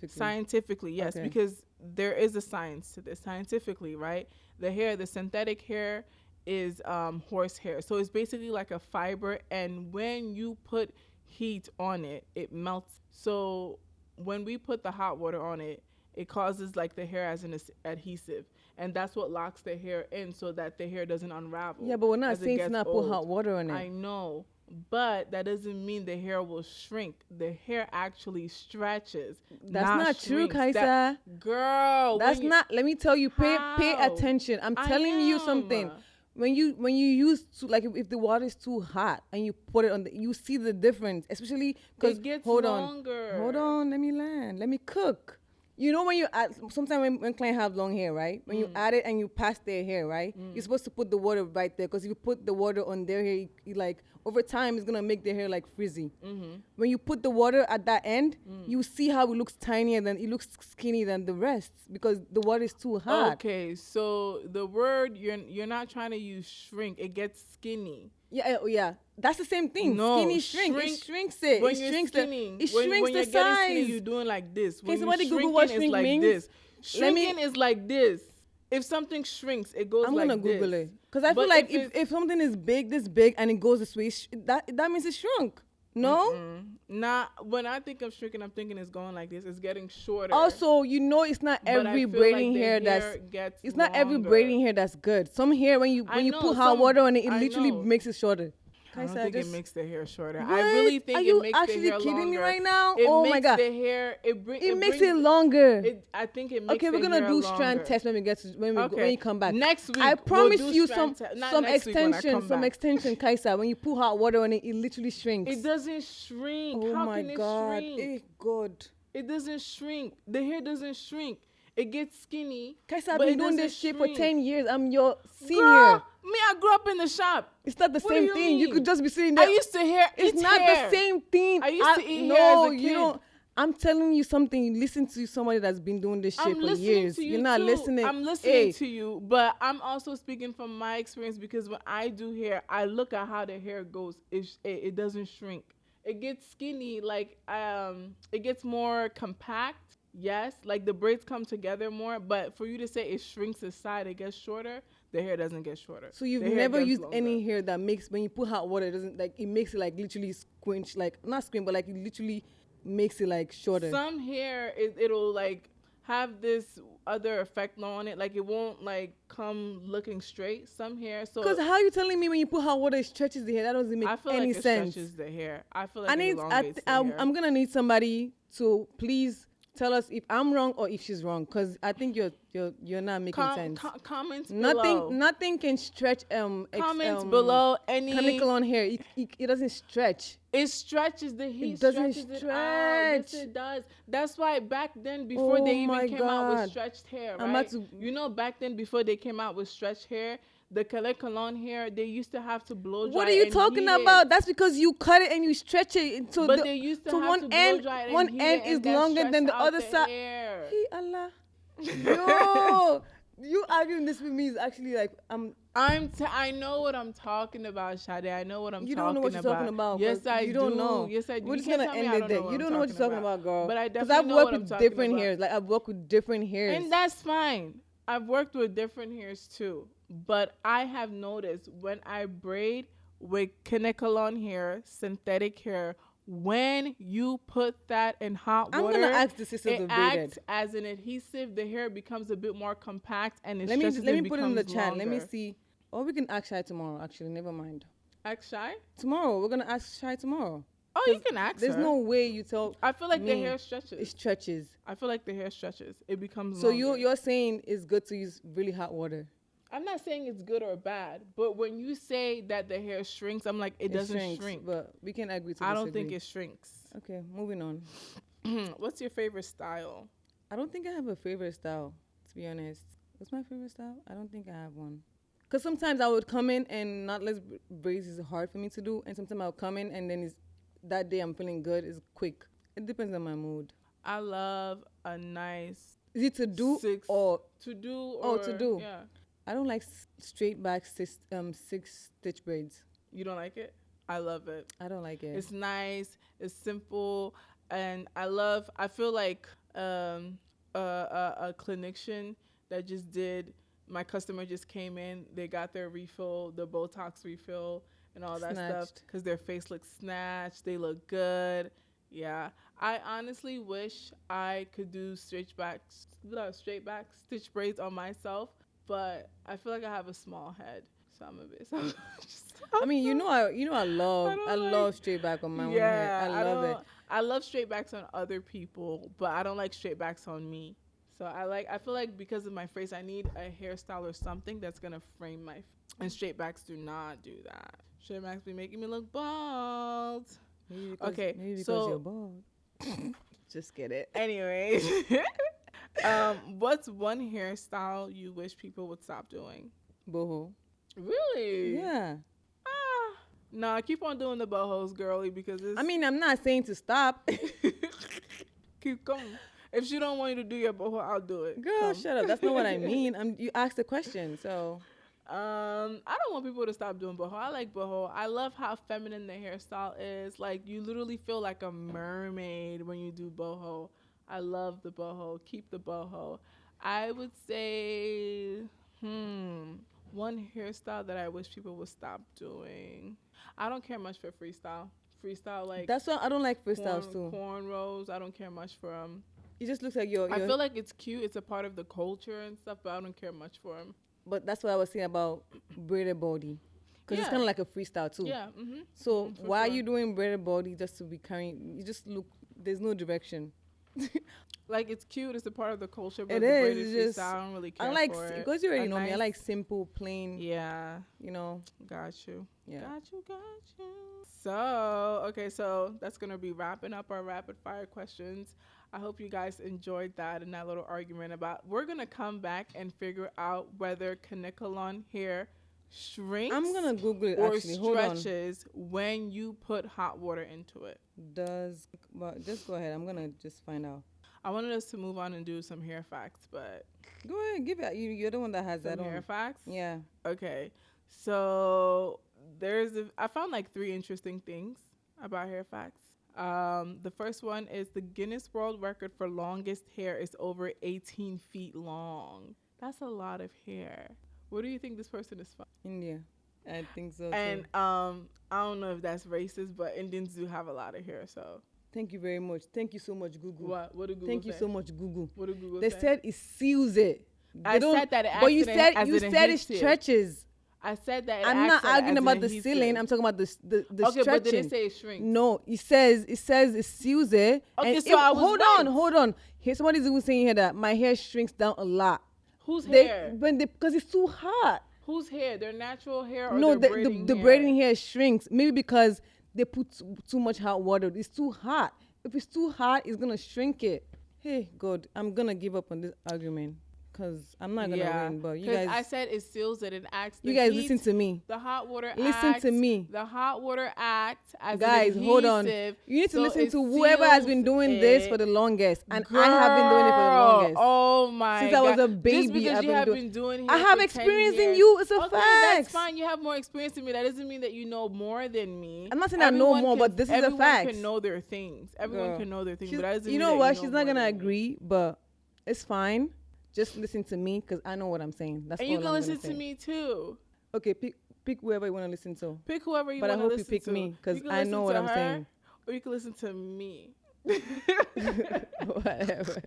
Speaker 1: Scientifically, yes. Okay. Because there is a science to this. Scientifically, right? The synthetic hair is horse hair. So it's basically like a fiber, and when you put heat on it, it melts. So when we put the hot water on it, it causes like the hair as an adhesive, and that's what locks the hair in so that the hair doesn't unravel.
Speaker 2: Yeah, but we're not saying to not put hot water on it.
Speaker 1: I know, but that doesn't mean the hair will shrink. The hair actually stretches.
Speaker 2: That's not true, Kaissa.
Speaker 1: Girl,
Speaker 2: that's not. Let me tell you. Pay attention. I'm telling you something. When you use to, like, if the water is too hot and you put it on you see the difference, especially because hold on, let me land, let me cook. You know, when you add, sometimes when clients have long hair, right? When you add it and you pass their hair, right? You're supposed to put the water right there, because if you put the water on their hair, you like, over time, it's going to make their hair like frizzy. When you put the water at that end, you see how it looks tinier than, it looks skinny than the rest, because the water is too hot.
Speaker 1: Okay, so the word, you're not trying to use shrink. It gets skinny.
Speaker 2: Yeah. That's the same thing.
Speaker 1: No,
Speaker 2: skinny shrink. It shrinks it.
Speaker 1: When
Speaker 2: it
Speaker 1: you're
Speaker 2: shrinks
Speaker 1: skinny,
Speaker 2: it shrinks
Speaker 1: when
Speaker 2: the
Speaker 1: you're
Speaker 2: size.
Speaker 1: getting skinny, you're doing like this. When
Speaker 2: somebody
Speaker 1: you're
Speaker 2: Google what
Speaker 1: shrinking,
Speaker 2: shrink
Speaker 1: it's like
Speaker 2: means?
Speaker 1: this. Shrinking is like this. If something shrinks, it goes like this.
Speaker 2: I'm gonna Google it, because I feel like if something is this big, and it goes this way, that means it shrunk. No?
Speaker 1: Nah, when I think of shrinking, I'm thinking it's going like this. It's getting shorter.
Speaker 2: Also, you know, it's not every braiding hair not every braiding hair that's good. Some hair, when you put hot water on it, it literally makes it shorter.
Speaker 1: I don't think it makes the hair shorter. What? I really think it makes the hair longer.
Speaker 2: Are you actually kidding me right now?
Speaker 1: Oh
Speaker 2: my God.
Speaker 1: The hair, it
Speaker 2: makes it longer.
Speaker 1: I think it makes the hair longer.
Speaker 2: Okay, we're going to do strand tests when we get to, when you come back.
Speaker 1: Next week,
Speaker 2: I promise you some extension, Kaissa. When you put hot water on it, it literally shrinks.
Speaker 1: It doesn't shrink.
Speaker 2: Oh,
Speaker 1: How
Speaker 2: my
Speaker 1: can
Speaker 2: God.
Speaker 1: It shrink?
Speaker 2: God.
Speaker 1: It doesn't shrink. The hair doesn't shrink. It gets skinny.
Speaker 2: Kaissa, I've been doing this shit for 10 years. I'm your senior.
Speaker 1: Girl, I grew up in the shop.
Speaker 2: It's not the same thing. You could just be sitting there.
Speaker 1: I used to
Speaker 2: It's not the same thing.
Speaker 1: I used to eat hair as a kid.
Speaker 2: You don't. I'm telling you something. Listen to somebody that's been doing this shit for years. You're not listening.
Speaker 1: I'm listening to you, but I'm also speaking from my experience, because when I do hair, I look at how the hair goes. It doesn't shrink. It gets skinny. Like it gets more compact. Yes, like the braids come together more, but for you to say it shrinks aside, it gets shorter, the hair doesn't get shorter.
Speaker 2: So you've never used any hair that makes, when you put hot water, it makes it like literally squinch, like not squinch, but like it literally makes it like shorter.
Speaker 1: Some hair, it'll like have this other effect on it, like it won't like come looking straight. Some hair, so
Speaker 2: because how are you telling me when you put hot water it stretches the hair? That doesn't make any sense.
Speaker 1: It stretches the hair. I feel like it elongates the hair.
Speaker 2: I'm gonna need somebody to please tell us if I'm wrong or if she's wrong, because I think you're not making sense.
Speaker 1: Comments below.
Speaker 2: Nothing can stretch.
Speaker 1: Comments below. Any
Speaker 2: conical on hair, it doesn't stretch.
Speaker 1: It stretches the hair.
Speaker 2: It doesn't stretch.
Speaker 1: Yes, it does. That's why back then, before they even came out with stretched hair, right? Back then, before they came out with stretched hair, the colon hair, they used to have to blow dry.
Speaker 2: What are you talking about? That's because you cut it and you stretch it.
Speaker 1: But they used to have to blow dry it.
Speaker 2: One end is longer than the other side. Hey, Allah. Yo, you arguing this with me is actually like
Speaker 1: I know what I'm talking about, Sade. I know what I'm talking about.
Speaker 2: You don't know what you're talking about.
Speaker 1: Yes, I do.
Speaker 2: You don't know.
Speaker 1: Yes, I do.
Speaker 2: We're just gonna end it there. You don't know what you're talking about, girl.
Speaker 1: But I definitely know what I'm talking about.
Speaker 2: Because I've worked with different hairs. Like I've worked with different hairs.
Speaker 1: And that's fine. I've worked with different hairs too. But I have noticed when I braid with Kanekalon hair, synthetic hair, when you put that in hot water,
Speaker 2: I'm gonna ask the sisters
Speaker 1: it acts as an adhesive. The hair becomes a bit more compact, and it stretches. Let me put it in the chat.
Speaker 2: Longer. Let me see. Or we can ask Shai tomorrow. Actually, never mind.
Speaker 1: Ask Shai
Speaker 2: tomorrow. We're gonna ask Shai tomorrow.
Speaker 1: Oh, you can ask her.
Speaker 2: There's no way you tell.
Speaker 1: I feel like the hair stretches.
Speaker 2: It stretches.
Speaker 1: I feel like the hair stretches. It becomes
Speaker 2: so
Speaker 1: longer.
Speaker 2: You're saying it's good to use really hot water.
Speaker 1: I'm not saying it's good or bad, but when you say that the hair shrinks, I'm like, it doesn't shrink.
Speaker 2: But we can agree to disagree.
Speaker 1: I don't think it shrinks.
Speaker 2: Okay, moving on.
Speaker 1: What's your favorite style?
Speaker 2: I don't think I have a favorite style, to be honest. What's my favorite style? I don't think I have one. Because sometimes I would come in and knotless braids is hard for me to do. And sometimes I'll come in and then that day I'm feeling good. It's quick. It depends on my mood.
Speaker 1: I love a nice...
Speaker 2: Is it to do or...
Speaker 1: To do
Speaker 2: or... to do.
Speaker 1: Yeah.
Speaker 2: I don't like straight back 6-stitch braids.
Speaker 1: You don't like it? I love it.
Speaker 2: I don't like it.
Speaker 1: It's nice. It's simple. And I feel like a clinician that just did... My customer just came in. They got their refill, the Botox refill, and all that stuff because their face looks snatched. They look good. Yeah. I honestly wish I could do straight back stitch braids on myself, but I feel like I have a small head, so I'm a bit. So
Speaker 2: I mean, I love straight back on my own head. I love it.
Speaker 1: I love straight backs on other people, but I don't like straight backs on me. So I feel like because of my face, I need a hairstyle or something that's gonna frame my. And straight backs do not do that. Straight backs be making me look bald.
Speaker 2: Maybe because
Speaker 1: so
Speaker 2: you're bald. Just get it.
Speaker 1: Anyways, what's one hairstyle you wish people would stop doing?
Speaker 2: Boho.
Speaker 1: Really?
Speaker 2: Yeah.
Speaker 1: Nah, keep on doing the bohos, girly, because it's...
Speaker 2: I mean, I'm not saying to stop.
Speaker 1: Keep going. If she don't want you to do your boho, I'll do it.
Speaker 2: Girl, shut up. That's not what I mean. You asked the question, so...
Speaker 1: I don't want people to stop doing boho. I like boho. I love how feminine the hairstyle is. Like, you literally feel like a mermaid when you do boho. I love the boho. Keep the boho. I would say, one hairstyle that I wish people would stop doing. I don't care much for freestyle. Freestyle, like...
Speaker 2: That's why I don't like freestyles, too.
Speaker 1: Cornrows. I don't care much for them.
Speaker 2: It just looks like you're...
Speaker 1: I feel like it's cute. It's a part of the culture and stuff, but I don't care much for them.
Speaker 2: But that's what I was saying about braided body. Because it's kind of like a freestyle, too.
Speaker 1: Yeah.
Speaker 2: So why are you doing braided body just to be carrying... You just look... There's no direction.
Speaker 1: Like, it's cute. It's a part of the culture. But
Speaker 2: it
Speaker 1: the
Speaker 2: is.
Speaker 1: braided
Speaker 2: Just,
Speaker 1: freestyle, I don't really care for it.
Speaker 2: Because you already know me. I like simple, plain...
Speaker 1: Yeah.
Speaker 2: You know.
Speaker 1: Got you.
Speaker 2: Yeah.
Speaker 1: Got you. So that's going to be wrapping up our rapid fire questions. I hope you guys enjoyed that and that little argument about... We're going to come back and figure out whether caniculon hair shrinks
Speaker 2: I'm going to Google it,
Speaker 1: or
Speaker 2: actually. Hold on.
Speaker 1: stretches when you put hot water into it.
Speaker 2: But just go ahead. I'm going to just find out.
Speaker 1: I wanted us to move on and do some hair facts, but...
Speaker 2: Go ahead. Give it. You're the one that has that on.
Speaker 1: Hair facts?
Speaker 2: Yeah.
Speaker 1: Okay. So I found like 3 interesting things about hair facts. The first one is the Guinness World Record for longest hair is over 18 feet long. That's a lot of hair. Where do you think this person is from?
Speaker 2: India. I think so,
Speaker 1: and
Speaker 2: too.
Speaker 1: I don't know if that's racist, but Indians do have a lot of hair, so...
Speaker 2: Thank you very much. Thank you so much, Google.
Speaker 1: What did Google
Speaker 2: Thank
Speaker 1: say?
Speaker 2: you so much, Google.
Speaker 1: What did Google
Speaker 2: say?
Speaker 1: They
Speaker 2: said it seals it.
Speaker 1: I said that it
Speaker 2: but you said it
Speaker 1: adhesive.
Speaker 2: stretches.
Speaker 1: I said that
Speaker 2: I'm not arguing about the sealing. I'm talking about the stretching.
Speaker 1: Okay, but did it say it shrinks?
Speaker 2: No, it says it seals it.
Speaker 1: Okay, so I was
Speaker 2: hold on. Here, somebody's even saying here that my hair shrinks down a lot.
Speaker 1: Whose hair?
Speaker 2: Because it's too hot.
Speaker 1: Whose hair? Their natural hair or
Speaker 2: no,
Speaker 1: their braiding
Speaker 2: the
Speaker 1: hair?
Speaker 2: braiding hair shrinks. Maybe because they put too much hot water. It's too hot. If it's too hot, it's going to shrink it. Hey, God, I'm going to give up on this argument because I'm not going to win. But you guys...
Speaker 1: I said it seals it and acts...
Speaker 2: You guys listen to me.
Speaker 1: The hot water
Speaker 2: Listen to me.
Speaker 1: The hot water acts as
Speaker 2: guys,
Speaker 1: an adhesive.
Speaker 2: Hold on. You need to listen to whoever has been doing this for the longest. And I have been doing it for the longest.
Speaker 1: Oh, my God.
Speaker 2: Since I was a baby,
Speaker 1: Just because you have been doing it
Speaker 2: I have experience in you. It's a fact.
Speaker 1: That's fine. You have more experience than me. That doesn't mean that you know more than me.
Speaker 2: I'm not saying I know more, but this is a fact.
Speaker 1: Everyone can know their things. Everyone can know their things. But that doesn't
Speaker 2: you
Speaker 1: mean
Speaker 2: know
Speaker 1: that
Speaker 2: what?
Speaker 1: you
Speaker 2: She's
Speaker 1: know
Speaker 2: not going to
Speaker 1: more
Speaker 2: agree, but it's fine. Just listen to me because I know what I'm saying. That's all I'm going to say.
Speaker 1: And you can listen to me too.
Speaker 2: Okay, pick whoever you want to listen to.
Speaker 1: Pick whoever you
Speaker 2: want to listen to. But I hope you pick me because I know what I'm saying.
Speaker 1: Or you can listen to me.
Speaker 2: Whatever.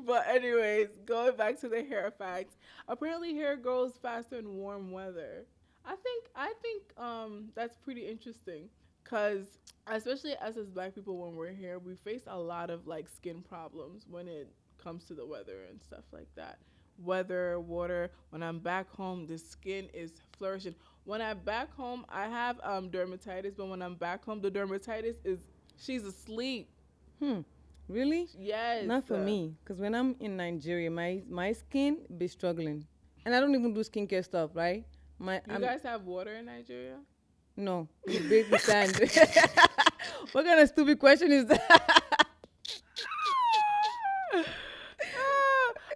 Speaker 1: But anyways, going back to the hair facts. Apparently hair grows faster in warm weather. I think that's pretty interesting. Because especially us as black people, when we're here, we face a lot of like skin problems when it comes to the weather and stuff like that. Weather, water. When I'm back home, the skin is flourishing. When I'm back home, I have dermatitis, but when I'm back home, the dermatitis she's asleep.
Speaker 2: Really?
Speaker 1: Yes.
Speaker 2: Not for me, because when I'm in Nigeria, my skin be struggling, and I don't even do skincare stuff, right?
Speaker 1: You guys have water in Nigeria?
Speaker 2: No, we break the sand. What kind of stupid question is that?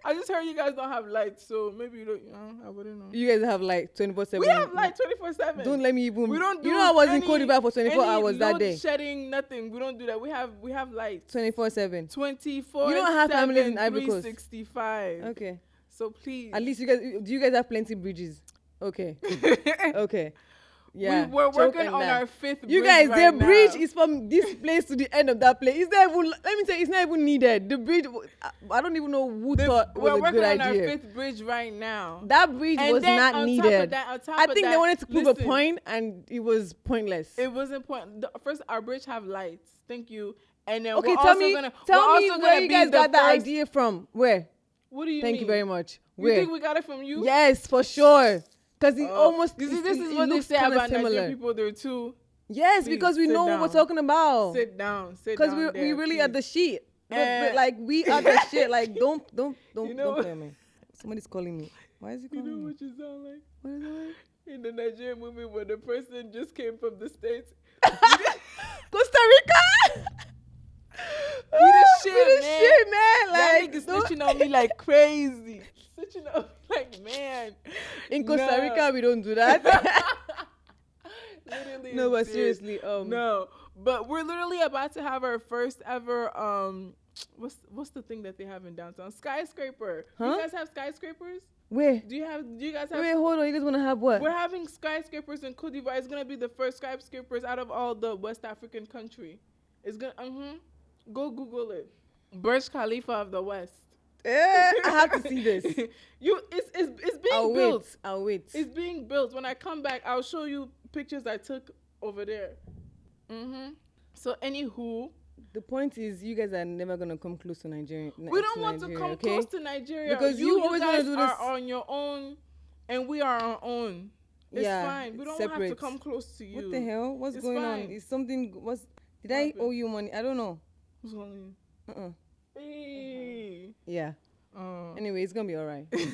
Speaker 1: I just heard you guys don't have lights, so maybe you don't. I wouldn't know.
Speaker 2: You guys have light 24/7.
Speaker 1: We have light 24/7.
Speaker 2: Don't let me even.
Speaker 1: We don't do.
Speaker 2: I was in Côte d'Ivoire for 24 hours that day.
Speaker 1: Shedding, nothing. We don't do that. We have light
Speaker 2: 24/7.
Speaker 1: 24.
Speaker 2: You don't have families in Ivory Coast.
Speaker 1: 365.
Speaker 2: Okay.
Speaker 1: So please.
Speaker 2: At least you guys have plenty bridges. Okay. Okay. Yeah,
Speaker 1: we're working on our 5th bridge.
Speaker 2: You guys,
Speaker 1: right
Speaker 2: the
Speaker 1: now.
Speaker 2: bridge is from this place to the end of that place. It's not even, let me say, it's not even needed. The bridge, I don't even know who thought it was a good idea.
Speaker 1: We're working on our 5th bridge right now.
Speaker 2: That bridge was not needed. I think they wanted to prove a point, and it was pointless.
Speaker 1: It wasn't point. First, our bridge have lights. Thank you. And then
Speaker 2: okay, tell me where you guys got the idea from. Where?
Speaker 1: What do you mean?
Speaker 2: Thank you very much.
Speaker 1: You think we got it from you?
Speaker 2: Yes, for sure. Because it almost.
Speaker 1: This is what they say about Nigerian people there too.
Speaker 2: Yes, please, because we know what we're talking about.
Speaker 1: Sit down.
Speaker 2: Because we really are the shit. Like we are the shit. Like don't play me. Somebody's calling me. Why is he calling me?
Speaker 1: You know what you sound like?
Speaker 2: What is it like?
Speaker 1: In the Nigerian movie where the person just came from the States.
Speaker 2: Costa Rica.
Speaker 1: Be the shit, man. Like, niggas snitching on me like crazy. Snitching on me like, man.
Speaker 2: In Costa Rica, we don't do that.
Speaker 1: Literally.
Speaker 2: No, but seriously,
Speaker 1: no. But we're literally about to have our first ever, what's the thing that they have in downtown? Skyscraper. Huh? You guys have skyscrapers?
Speaker 2: Where?
Speaker 1: Do you guys have?
Speaker 2: Wait, hold on. You guys want to have what?
Speaker 1: We're having skyscrapers in Cote d'Ivoire. It's going to be the first skyscrapers out of all the West African country. It's going to, go Google it. Burj Khalifa of the West.
Speaker 2: I have to see this.
Speaker 1: It's being built.
Speaker 2: I'll wait.
Speaker 1: It's being built. When I come back, I'll show you pictures I took over there. So anywho,
Speaker 2: the point is, you guys are never gonna come close to Nigeria.
Speaker 1: We don't want to come close to Nigeria
Speaker 2: because you always
Speaker 1: guys
Speaker 2: do this.
Speaker 1: are on your own, and we are our own. It's fine. We don't have to come close to you.
Speaker 2: What the hell? What's going on? Is something? Did I owe you money? I don't know.
Speaker 1: Who's calling you? Hey.
Speaker 2: Yeah. Anyway, it's gonna be all right.
Speaker 1: Screaming.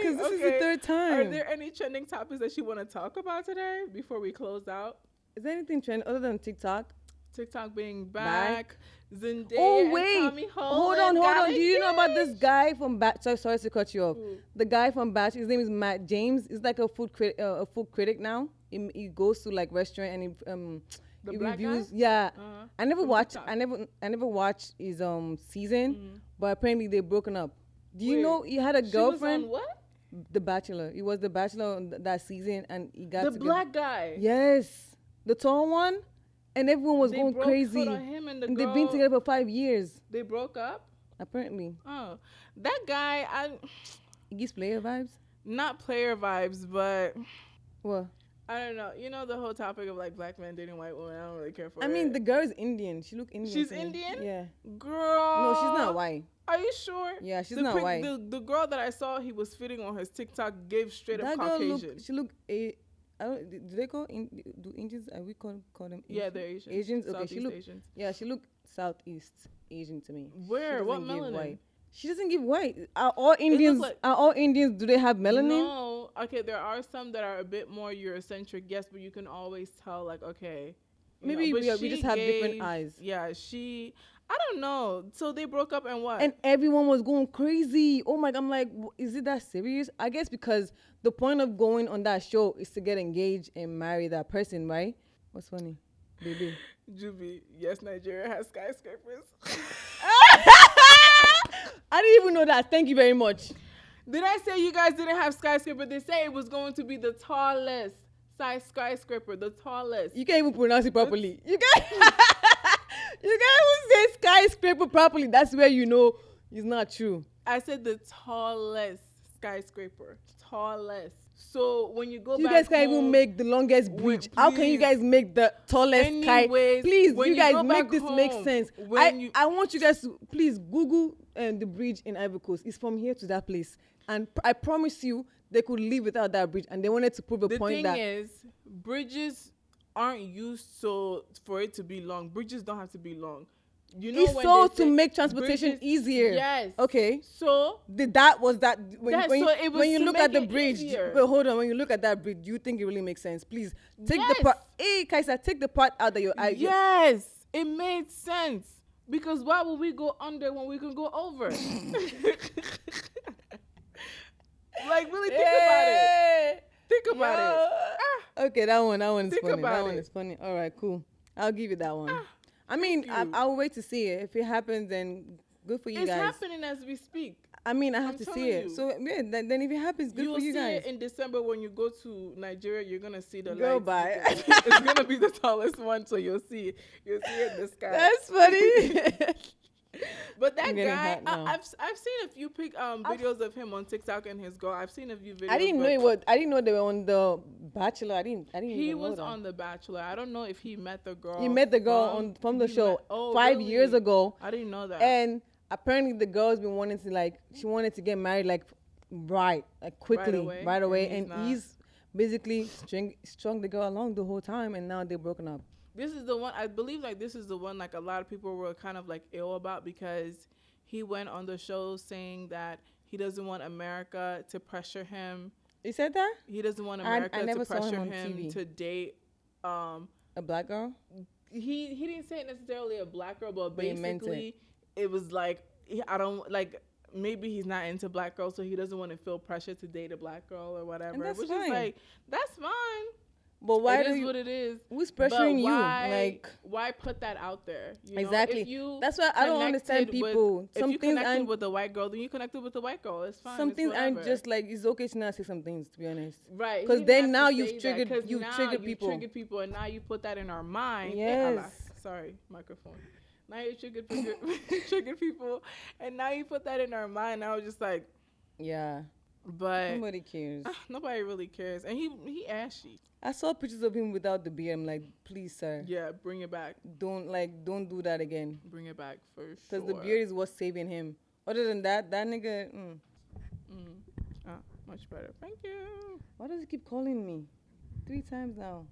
Speaker 2: Because this is the 3rd time.
Speaker 1: Are there any trending topics that you want to talk about today before we close out?
Speaker 2: Is there anything trending other than TikTok?
Speaker 1: TikTok being back. Zendaya.
Speaker 2: Oh wait,
Speaker 1: and Tommy
Speaker 2: hold on. Do you know about this guy from Batch? Sorry to cut you off. The guy from Batch. His name is Matt James. He's like a food critic now. He goes to like restaurant and
Speaker 1: the
Speaker 2: he
Speaker 1: black
Speaker 2: reviews.
Speaker 1: guy?
Speaker 2: Yeah, I never watched. I never watched his season, but apparently they're broken up. Do you know he had a girlfriend?
Speaker 1: She was on what?
Speaker 2: The Bachelor. He was the Bachelor on that season, and he got
Speaker 1: the black guy.
Speaker 2: Yes, the tall one, and everyone was going crazy.
Speaker 1: On him and
Speaker 2: they've been together for 5 years.
Speaker 1: They broke up.
Speaker 2: Apparently.
Speaker 1: Oh, that guy.
Speaker 2: He gives player vibes.
Speaker 1: Not player vibes, but
Speaker 2: what?
Speaker 1: I don't know. You know the whole topic of like black men dating white women. I don't really care for it.
Speaker 2: I mean, the girl is Indian. She look Indian.
Speaker 1: She's Indian?
Speaker 2: Yeah.
Speaker 1: Girl.
Speaker 2: No, she's not white.
Speaker 1: Are you sure?
Speaker 2: Yeah, she's not white.
Speaker 1: The girl that I saw he was fitting on his TikTok gave straight up Caucasian.
Speaker 2: She looked do they call do Indians? We call them Asians?
Speaker 1: Yeah, they're Asians.
Speaker 2: Asians. Okay,
Speaker 1: Southeast Asians.
Speaker 2: Yeah, she looked Southeast Asian to me.
Speaker 1: Where? What melanin?
Speaker 2: White. She doesn't give white. Are all Indians? Do they have melanin?
Speaker 1: No. Okay, there are some that are a bit more Eurocentric. Yes, but you can always tell. Like, okay,
Speaker 2: maybe we just have different eyes.
Speaker 1: Yeah, I don't know. So they broke up and what?
Speaker 2: And everyone was going crazy. Oh my God. I'm like, is it that serious? I guess because the point of going on that show is to get engaged and marry that person, right? What's funny? Baby.
Speaker 1: Juby, yes, Nigeria has skyscrapers.
Speaker 2: I didn't even know that. Thank you very much.
Speaker 1: Did I say you guys didn't have skyscraper? They say it was going to be the tallest size skyscraper, the tallest.
Speaker 2: You can't even pronounce it properly. You can't even say skyscraper properly. That's where you know it's not true.
Speaker 1: I said the tallest skyscraper. Tallest. So when you go back,
Speaker 2: you guys can't even make the longest bridge. How can you guys make the tallest sky? Please, you guys make this make sense. I want you guys to please Google the bridge in Ivory Coast. It's from here to that place, and I promise you they could live without that bridge. And they wanted to prove a point that
Speaker 1: the thing is, bridges aren't used for it to be long. Bridges don't have to be long. You know, it's
Speaker 2: so to make transportation easier.
Speaker 1: Yes.
Speaker 2: Okay.
Speaker 1: So
Speaker 2: when you look at the bridge, but hold on. When you look at that bridge, do you think it really makes sense? Please take the part. Hey, Kaissa, take the part out that your eye.
Speaker 1: Yes, it made sense. Because why would we go under when we can go over? Like, really think about it. Think about it.
Speaker 2: Okay, that one is funny. That one is funny. All right, cool. I'll give you that one. I mean, I'll wait to see it. If it happens, then good for you guys.
Speaker 1: It's happening as we speak.
Speaker 2: I mean, I have to see it. So yeah, then if it happens, good for you guys.
Speaker 1: You'll see it in December when you go to Nigeria. You're gonna see the
Speaker 2: Girl,
Speaker 1: lights.
Speaker 2: bye.
Speaker 1: It's gonna be the tallest one, so you'll see it. You'll see it in the sky.
Speaker 2: That's funny.
Speaker 1: But that guy, I've seen a few videos of him on TikTok and his girl. I've seen a few videos.
Speaker 2: I didn't know they were on The Bachelor. I didn't.
Speaker 1: He was on The Bachelor. I don't know if he met the girl.
Speaker 2: He met the girl from the show 5 years ago.
Speaker 1: I didn't know that.
Speaker 2: And apparently the girl's been wanting to she wanted to get married quickly, right away. And he's basically strung the girl along the whole time, and now they're broken up.
Speaker 1: This is the one, I believe, this is the one, a lot of people were kind of, ill about because he went on the show saying that he doesn't want America to pressure him.
Speaker 2: He said that?
Speaker 1: He doesn't want America to pressure him to date
Speaker 2: a black girl?
Speaker 1: He didn't say necessarily a black girl, but basically it was maybe he's not into black girls, so he doesn't want to feel pressure to date a black girl or whatever.
Speaker 2: And that's
Speaker 1: which
Speaker 2: fine.
Speaker 1: Is that's fine.
Speaker 2: But why
Speaker 1: it is what it is.
Speaker 2: Who's pressuring you?
Speaker 1: Why put that out there?
Speaker 2: Exactly. That's why I don't understand people.
Speaker 1: If you connected with a white girl, then you connected with a white girl. It's fine.
Speaker 2: Some things aren't just it's okay to not say some things, to be honest.
Speaker 1: Right.
Speaker 2: Because then now you've triggered people.
Speaker 1: You've triggered people, and now you put that in our mind.
Speaker 2: Yes.
Speaker 1: Sorry, microphone. Now you triggered people, and now you put that in our mind. I was just
Speaker 2: yeah.
Speaker 1: But
Speaker 2: nobody cares.
Speaker 1: Nobody really cares. And he ashy.
Speaker 2: I saw pictures of him without the beard. I'm like, please, sir.
Speaker 1: Yeah, bring it back.
Speaker 2: Don't do that again.
Speaker 1: Bring it back for sure.
Speaker 2: Because the beard is what's saving him. Other than that nigga.
Speaker 1: Much better. Thank you.
Speaker 2: Why does he keep calling me? 3 times now.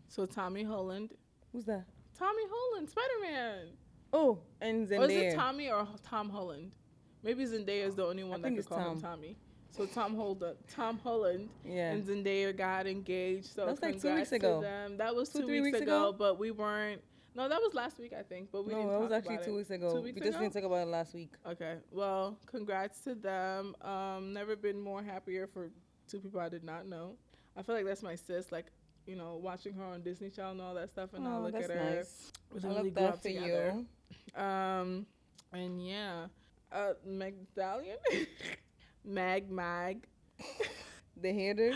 Speaker 1: So Tommy Holland.
Speaker 2: Who's that?
Speaker 1: Tommy Holland, Spider-Man.
Speaker 2: Oh, and Zendaya.
Speaker 1: Or is it Tommy or Tom Holland? Maybe Zendaya is the only one that can call him Tommy. So Tom Holland, and Zendaya got engaged. So
Speaker 2: that's
Speaker 1: congrats
Speaker 2: 2 weeks ago.
Speaker 1: To them. That was 2 weeks ago, but we weren't. No, that was last week, I think. But we didn't talk about it. No, it was actually
Speaker 2: 2 weeks ago. We just didn't talk about it last week.
Speaker 1: Okay. Well, congrats to them. Never been more happier for 2 people I did not know. I feel like that's my sis. Watching her on Disney Channel and all that stuff, and I look at her.
Speaker 2: Nice. I love that for you.
Speaker 1: And yeah, Meg Stallion. Mag.
Speaker 2: The hater.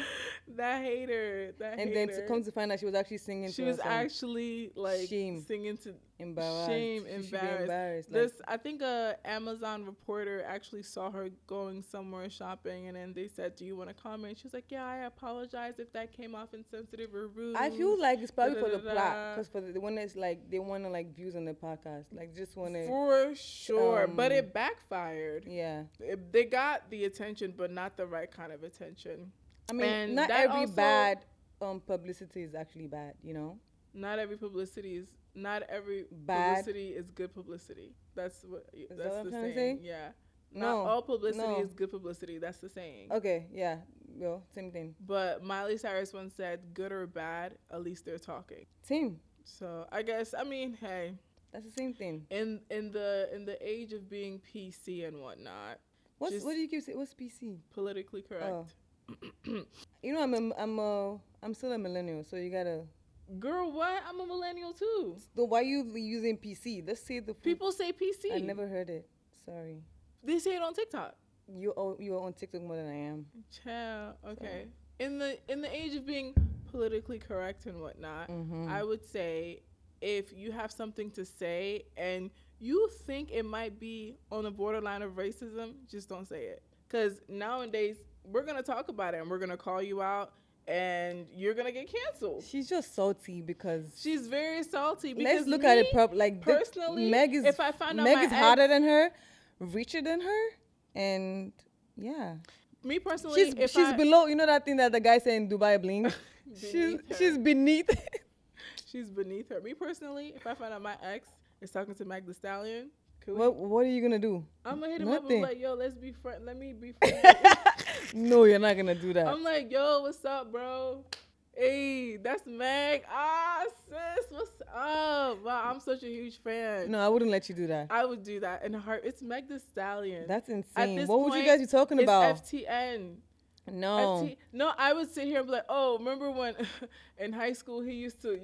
Speaker 1: That hater.
Speaker 2: And then to come to find out she was actually singing.
Speaker 1: She was actually singing to
Speaker 2: embarrassed.
Speaker 1: Embarrassed. I think a Amazon reporter actually saw her going somewhere shopping, and then they said, "Do you want to comment?" She was like, "Yeah, I apologize if that came off insensitive or rude."
Speaker 2: I feel like it's probably for the plot, because for the one that's they want to views on the podcast, just want to.
Speaker 1: For sure, but it backfired.
Speaker 2: Yeah,
Speaker 1: they got the attention, but not the right kind of attention.
Speaker 2: I mean, not every bad publicity is actually bad,
Speaker 1: Not every publicity is publicity is good publicity. That's the saying. Yeah. Not all publicity is good publicity. That's the saying.
Speaker 2: Okay, yeah. Well, same thing.
Speaker 1: But Miley Cyrus once said, good or bad, at least they're talking.
Speaker 2: Same.
Speaker 1: So I guess, hey.
Speaker 2: That's the same thing.
Speaker 1: In the age of being PC and whatnot.
Speaker 2: What do you keep saying? What's PC?
Speaker 1: Politically correct.
Speaker 2: Oh. I'm still a millennial, so you gotta.
Speaker 1: Girl, what? I'm a millennial too.
Speaker 2: So why you using PC? Let's say
Speaker 1: people say PC.
Speaker 2: I never heard it. Sorry.
Speaker 1: They say it on TikTok.
Speaker 2: You are on TikTok more than I am.
Speaker 1: Child. Okay. So. In the age of being politically correct and whatnot, I would say if you have something to say and you think it might be on the borderline of racism, just don't say it. Because nowadays we're gonna talk about it and we're gonna call you out. And you're gonna get canceled.
Speaker 2: She's just salty because
Speaker 1: she's very salty. Because
Speaker 2: let's look at it
Speaker 1: personally.
Speaker 2: If I find out Meg is hotter than her, richer than her, and yeah.
Speaker 1: Me personally,
Speaker 2: she's below. You know that thing that the guy said in Dubai Bling. she's beneath.
Speaker 1: She's beneath her. Me personally, if I find out my ex is talking to Meg Thee Stallion,
Speaker 2: what are you gonna do?
Speaker 1: I'm gonna hit him up and be like, yo, let's be friends. Let me be friends.
Speaker 2: No, you're not gonna do that.
Speaker 1: I'm like, yo, what's up, bro? Hey, that's Meg. Sis, what's up? Wow, I'm such a huge fan.
Speaker 2: No, I wouldn't let you do that.
Speaker 1: I would do that in a heart. It's Meg Thee Stallion.
Speaker 2: That's insane. What would you guys be talking about?
Speaker 1: It's FTN.
Speaker 2: No.
Speaker 1: No, I would sit here and be like, oh, remember when in high school he used to,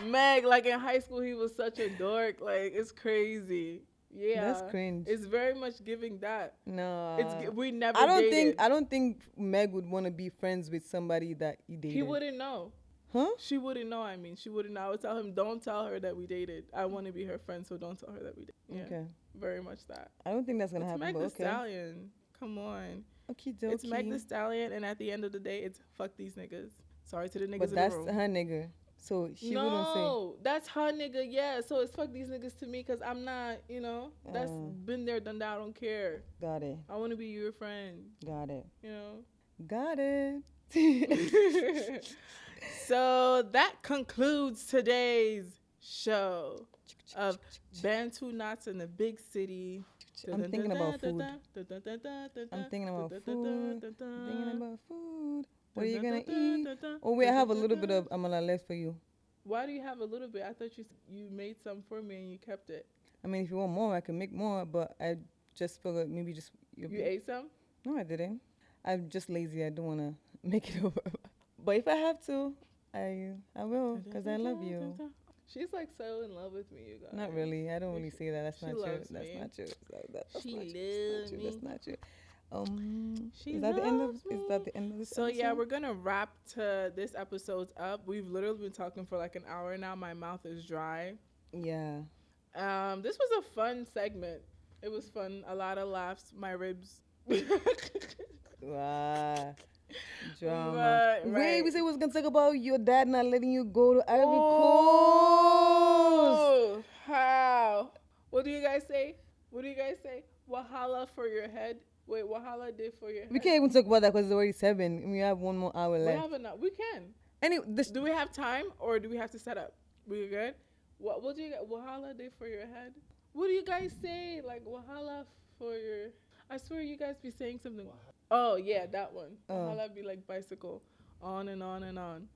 Speaker 1: Meg, in high school he was such a dork. It's crazy. Yeah,
Speaker 2: that's cringe.
Speaker 1: It's very much giving that.
Speaker 2: No,
Speaker 1: we never.
Speaker 2: I don't think Meg would want to be friends with somebody that he dated.
Speaker 1: He wouldn't know.
Speaker 2: Huh?
Speaker 1: She wouldn't know. I mean, she wouldn't know. I would tell him, don't tell her that we dated. I want to be her friend, so don't tell her that we dated. Yeah, okay. Very much that.
Speaker 2: I don't think that's gonna happen.
Speaker 1: Meg
Speaker 2: the
Speaker 1: Stallion. Come on.
Speaker 2: Okay,
Speaker 1: it's Meg the Stallion, and at the end of the day, it's fuck these niggas. Sorry to the niggas. But
Speaker 2: that's her nigga. So she wouldn't say.
Speaker 1: No, that's her nigga. Yeah. So it's fuck these niggas to me because I'm not. That's been there, done that. I don't care.
Speaker 2: Got it.
Speaker 1: I want to be your friend.
Speaker 2: Got it. Got it.
Speaker 1: So that concludes today's show of Bantu Knots in the Big City.
Speaker 2: I'm thinking about food. I'm thinking about food. What are you gonna eat? Oh wait, I have a little bit of amala left for you.
Speaker 1: Why do you have a little bit? I thought you made some for me and you kept it.
Speaker 2: I mean, if you want more, I can make more. But I just figured maybe just
Speaker 1: you ate some.
Speaker 2: No, I didn't. I'm just lazy. I don't wanna make it over. But if I have to, I will, because I love you.
Speaker 1: She's like so in love with me, you guys.
Speaker 2: Not really. I don't really say that. That's not true. That's not true.
Speaker 1: She loves me.
Speaker 2: That's not true. Is that the end of this
Speaker 1: So
Speaker 2: episode?
Speaker 1: yeah, we're gonna wrap this episode's up. We've literally been talking for like an hour now. My mouth is dry.
Speaker 2: Yeah.
Speaker 1: This was a fun segment. It was fun. A lot of laughs. My ribs.
Speaker 2: Wow. Drama. Wait, we said we was gonna talk about your dad not letting you go to Ivory Coast.
Speaker 1: How? What do you guys say? Wahala for your head. Wait, Wahala did for your head.
Speaker 2: We can't even talk about that because it's already 7 and we have 1 more hour left.
Speaker 1: We can.
Speaker 2: Anyway,
Speaker 1: do we have time or do we have to set up? We good? What do you got? Wahala did for your head. What do you guys say? Like Wahala for your. I swear you guys be saying something. Oh yeah, that one. Wahala be like bicycle, on and on and on.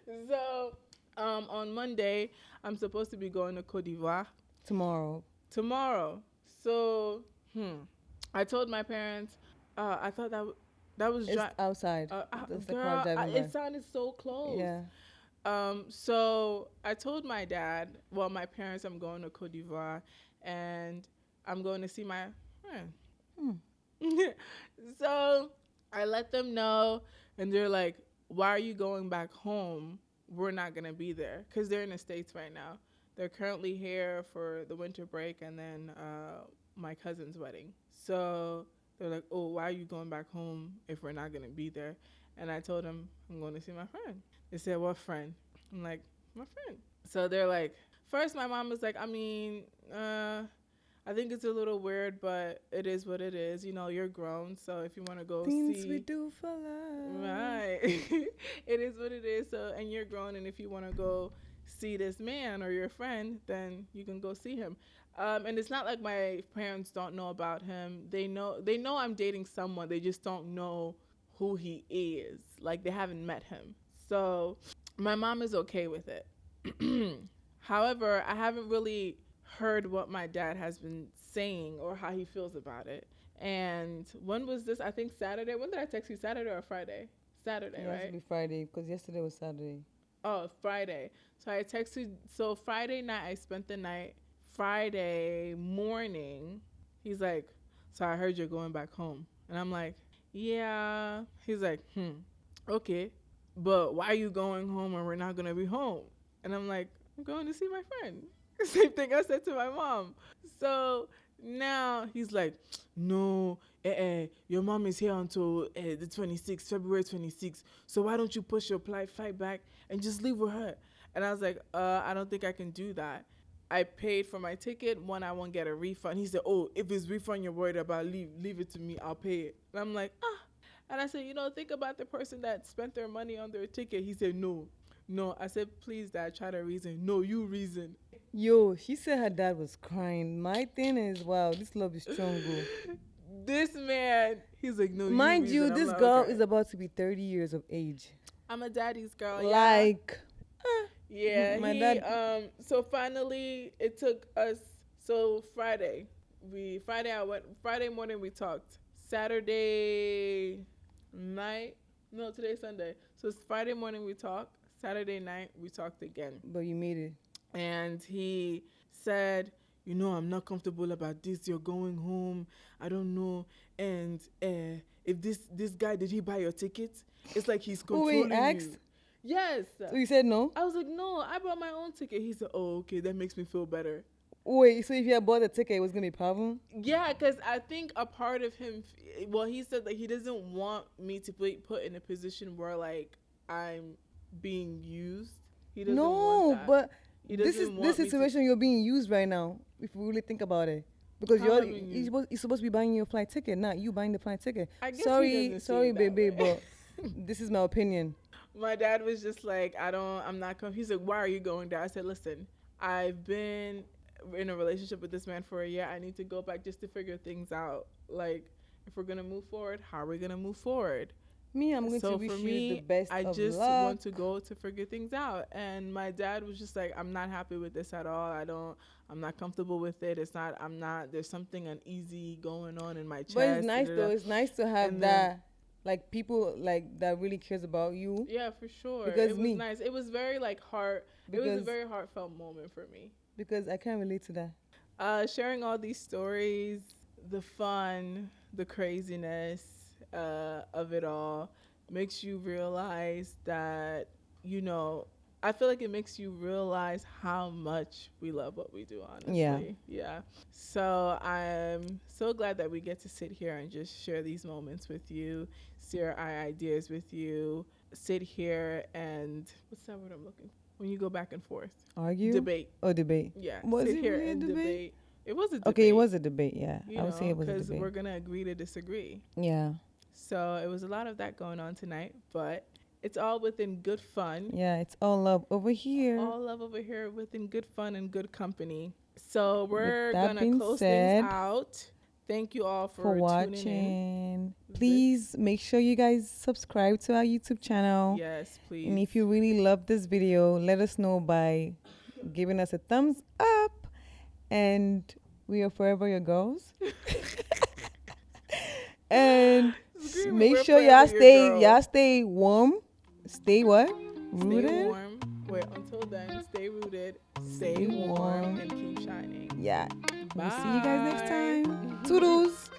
Speaker 1: So, on Monday, I'm supposed to be going to Côte d'Ivoire.
Speaker 2: Tomorrow.
Speaker 1: So, I told my parents. I thought that was
Speaker 2: outside.
Speaker 1: Girl, it sounded so close.
Speaker 2: Yeah.
Speaker 1: So I told my dad, my parents, I'm going to Côte d'Ivoire, and I'm going to see my friend. So I let them know, and they're like, why are you going back home? We're not going to be there, because they're in the States right now. They're currently here for the winter break and then my cousin's wedding. So they're like, oh, why are you going back home if we're not going to be there? And I told them, I'm going to see my friend. They said, what friend? I'm like, my friend. So they're like, first my mom was like, I mean, I think it's a little weird, but it is what it is. You're grown, so if you want to go
Speaker 2: Things we do for love.
Speaker 1: Right. It is what it is. So, and you're grown, and if you want to go see this man or your friend, then you can go see him. And it's not like my parents don't know about him. They know I'm dating someone. They just don't know who he is. Like, they haven't met him. So my mom is okay with it. However, I haven't really heard what my dad has been saying or how he feels about it. And when was this? I think Saturday. When did I text you? Saturday or Friday? Saturday, right? It has
Speaker 2: to be Friday because yesterday was Saturday.
Speaker 1: Oh, Friday. So I texted. So Friday night, I spent the night. Friday morning, he's like, so I heard you're going back home. And I'm like, yeah. He's like, okay. But why are you going home and we're not going to be home? And I'm like, I'm going to see my friend. Same thing I said to my mom. So now he's like, no, your mom is here until the 26th, February 26th. So why don't you push your flight back and just leave with her? And I was like, I don't think I can do that. I paid for my ticket. One, I won't get a refund. He said, oh, if it's refund you're worried about, leave it to me. I'll pay it. And I'm like, And I said, think about the person that spent their money on their ticket. He said, no. I said, please, Dad, try to reason. No, you reason.
Speaker 2: Yo, she said her dad was crying. My thing is, wow, this love is strong, bro.
Speaker 1: This man, he's like, no,
Speaker 2: mind you, this girl is about to be 30 years of age.
Speaker 1: I'm a daddy's girl.
Speaker 2: Like,
Speaker 1: yeah. My dad. So finally, it took us. So Friday morning we talked. Saturday night. No, today's Sunday. So it's Friday morning we talked. Saturday night we talked again.
Speaker 2: But you made it.
Speaker 1: And he said, I'm not comfortable about this. You're going home. I don't know. And if this guy, did he buy your ticket? It's like he's controlling you. Yes.
Speaker 2: So you said no?
Speaker 1: I was like, no, I bought my own ticket. He said, oh, okay, that makes me feel better.
Speaker 2: Wait, so if you had bought the ticket, it was going to be a problem?
Speaker 1: Yeah, because I think a part of him, he said that he doesn't want me to be put in a position where, like, I'm being used. He doesn't want that.
Speaker 2: But this situation you're being used right now, if you really think about it. Because you're supposed to be buying your flight ticket, not you buying the flight ticket.
Speaker 1: I guess
Speaker 2: sorry, baby, but this is my opinion.
Speaker 1: My dad was just like, I'm not coming. He's like, why are you going there? I said, listen, I've been in a relationship with this man for a year. I need to go back just to figure things out. Like, if we're going to move forward, how are we going to move forward?
Speaker 2: I'm going to wish you the best of luck. I just want
Speaker 1: to go to figure things out. And my dad was just like, I'm not happy with this at all. I'm not comfortable with it. There's something uneasy going on in my chest.
Speaker 2: But it's nice though. It's nice to have that. Like, people like that really cares about you.
Speaker 1: Yeah, for sure. Because it was nice. It was very it was a very heartfelt moment for me.
Speaker 2: Because I can't relate to that.
Speaker 1: Sharing all these stories, the fun, the craziness of it all makes you realize that, I feel like it makes you realize how much we love what we do, honestly. Yeah. So I'm so glad that we get to sit here and just share these moments with you, share our ideas with you, sit here and, what's that word I'm looking for? When you go back and forth.
Speaker 2: Argue?
Speaker 1: Debate.
Speaker 2: Oh, debate.
Speaker 1: Yeah.
Speaker 2: Was
Speaker 1: sit
Speaker 2: it
Speaker 1: here
Speaker 2: really
Speaker 1: and debate. It was a debate.
Speaker 2: Okay, it was a debate, yeah. I would say it was a debate.
Speaker 1: Because we're going to agree to disagree.
Speaker 2: Yeah.
Speaker 1: So it was a lot of that going on tonight, but it's all within good fun.
Speaker 2: Yeah, it's all love over here.
Speaker 1: All love over here within good fun and good company. So we're going to close things out. Thank you all for
Speaker 2: watching.
Speaker 1: Tuning in.
Speaker 2: Please make sure you guys subscribe to our YouTube channel.
Speaker 1: Yes, please.
Speaker 2: And if you really love this video, let us know by giving us a thumbs up. And we are forever your girls. And make sure y'all stay warm. Stay what? Rooted?
Speaker 1: Stay warm. Wait, until then, stay rooted, stay warm, and keep shining.
Speaker 2: Yeah.
Speaker 1: Bye.
Speaker 2: We'll see you guys next time. Toodles.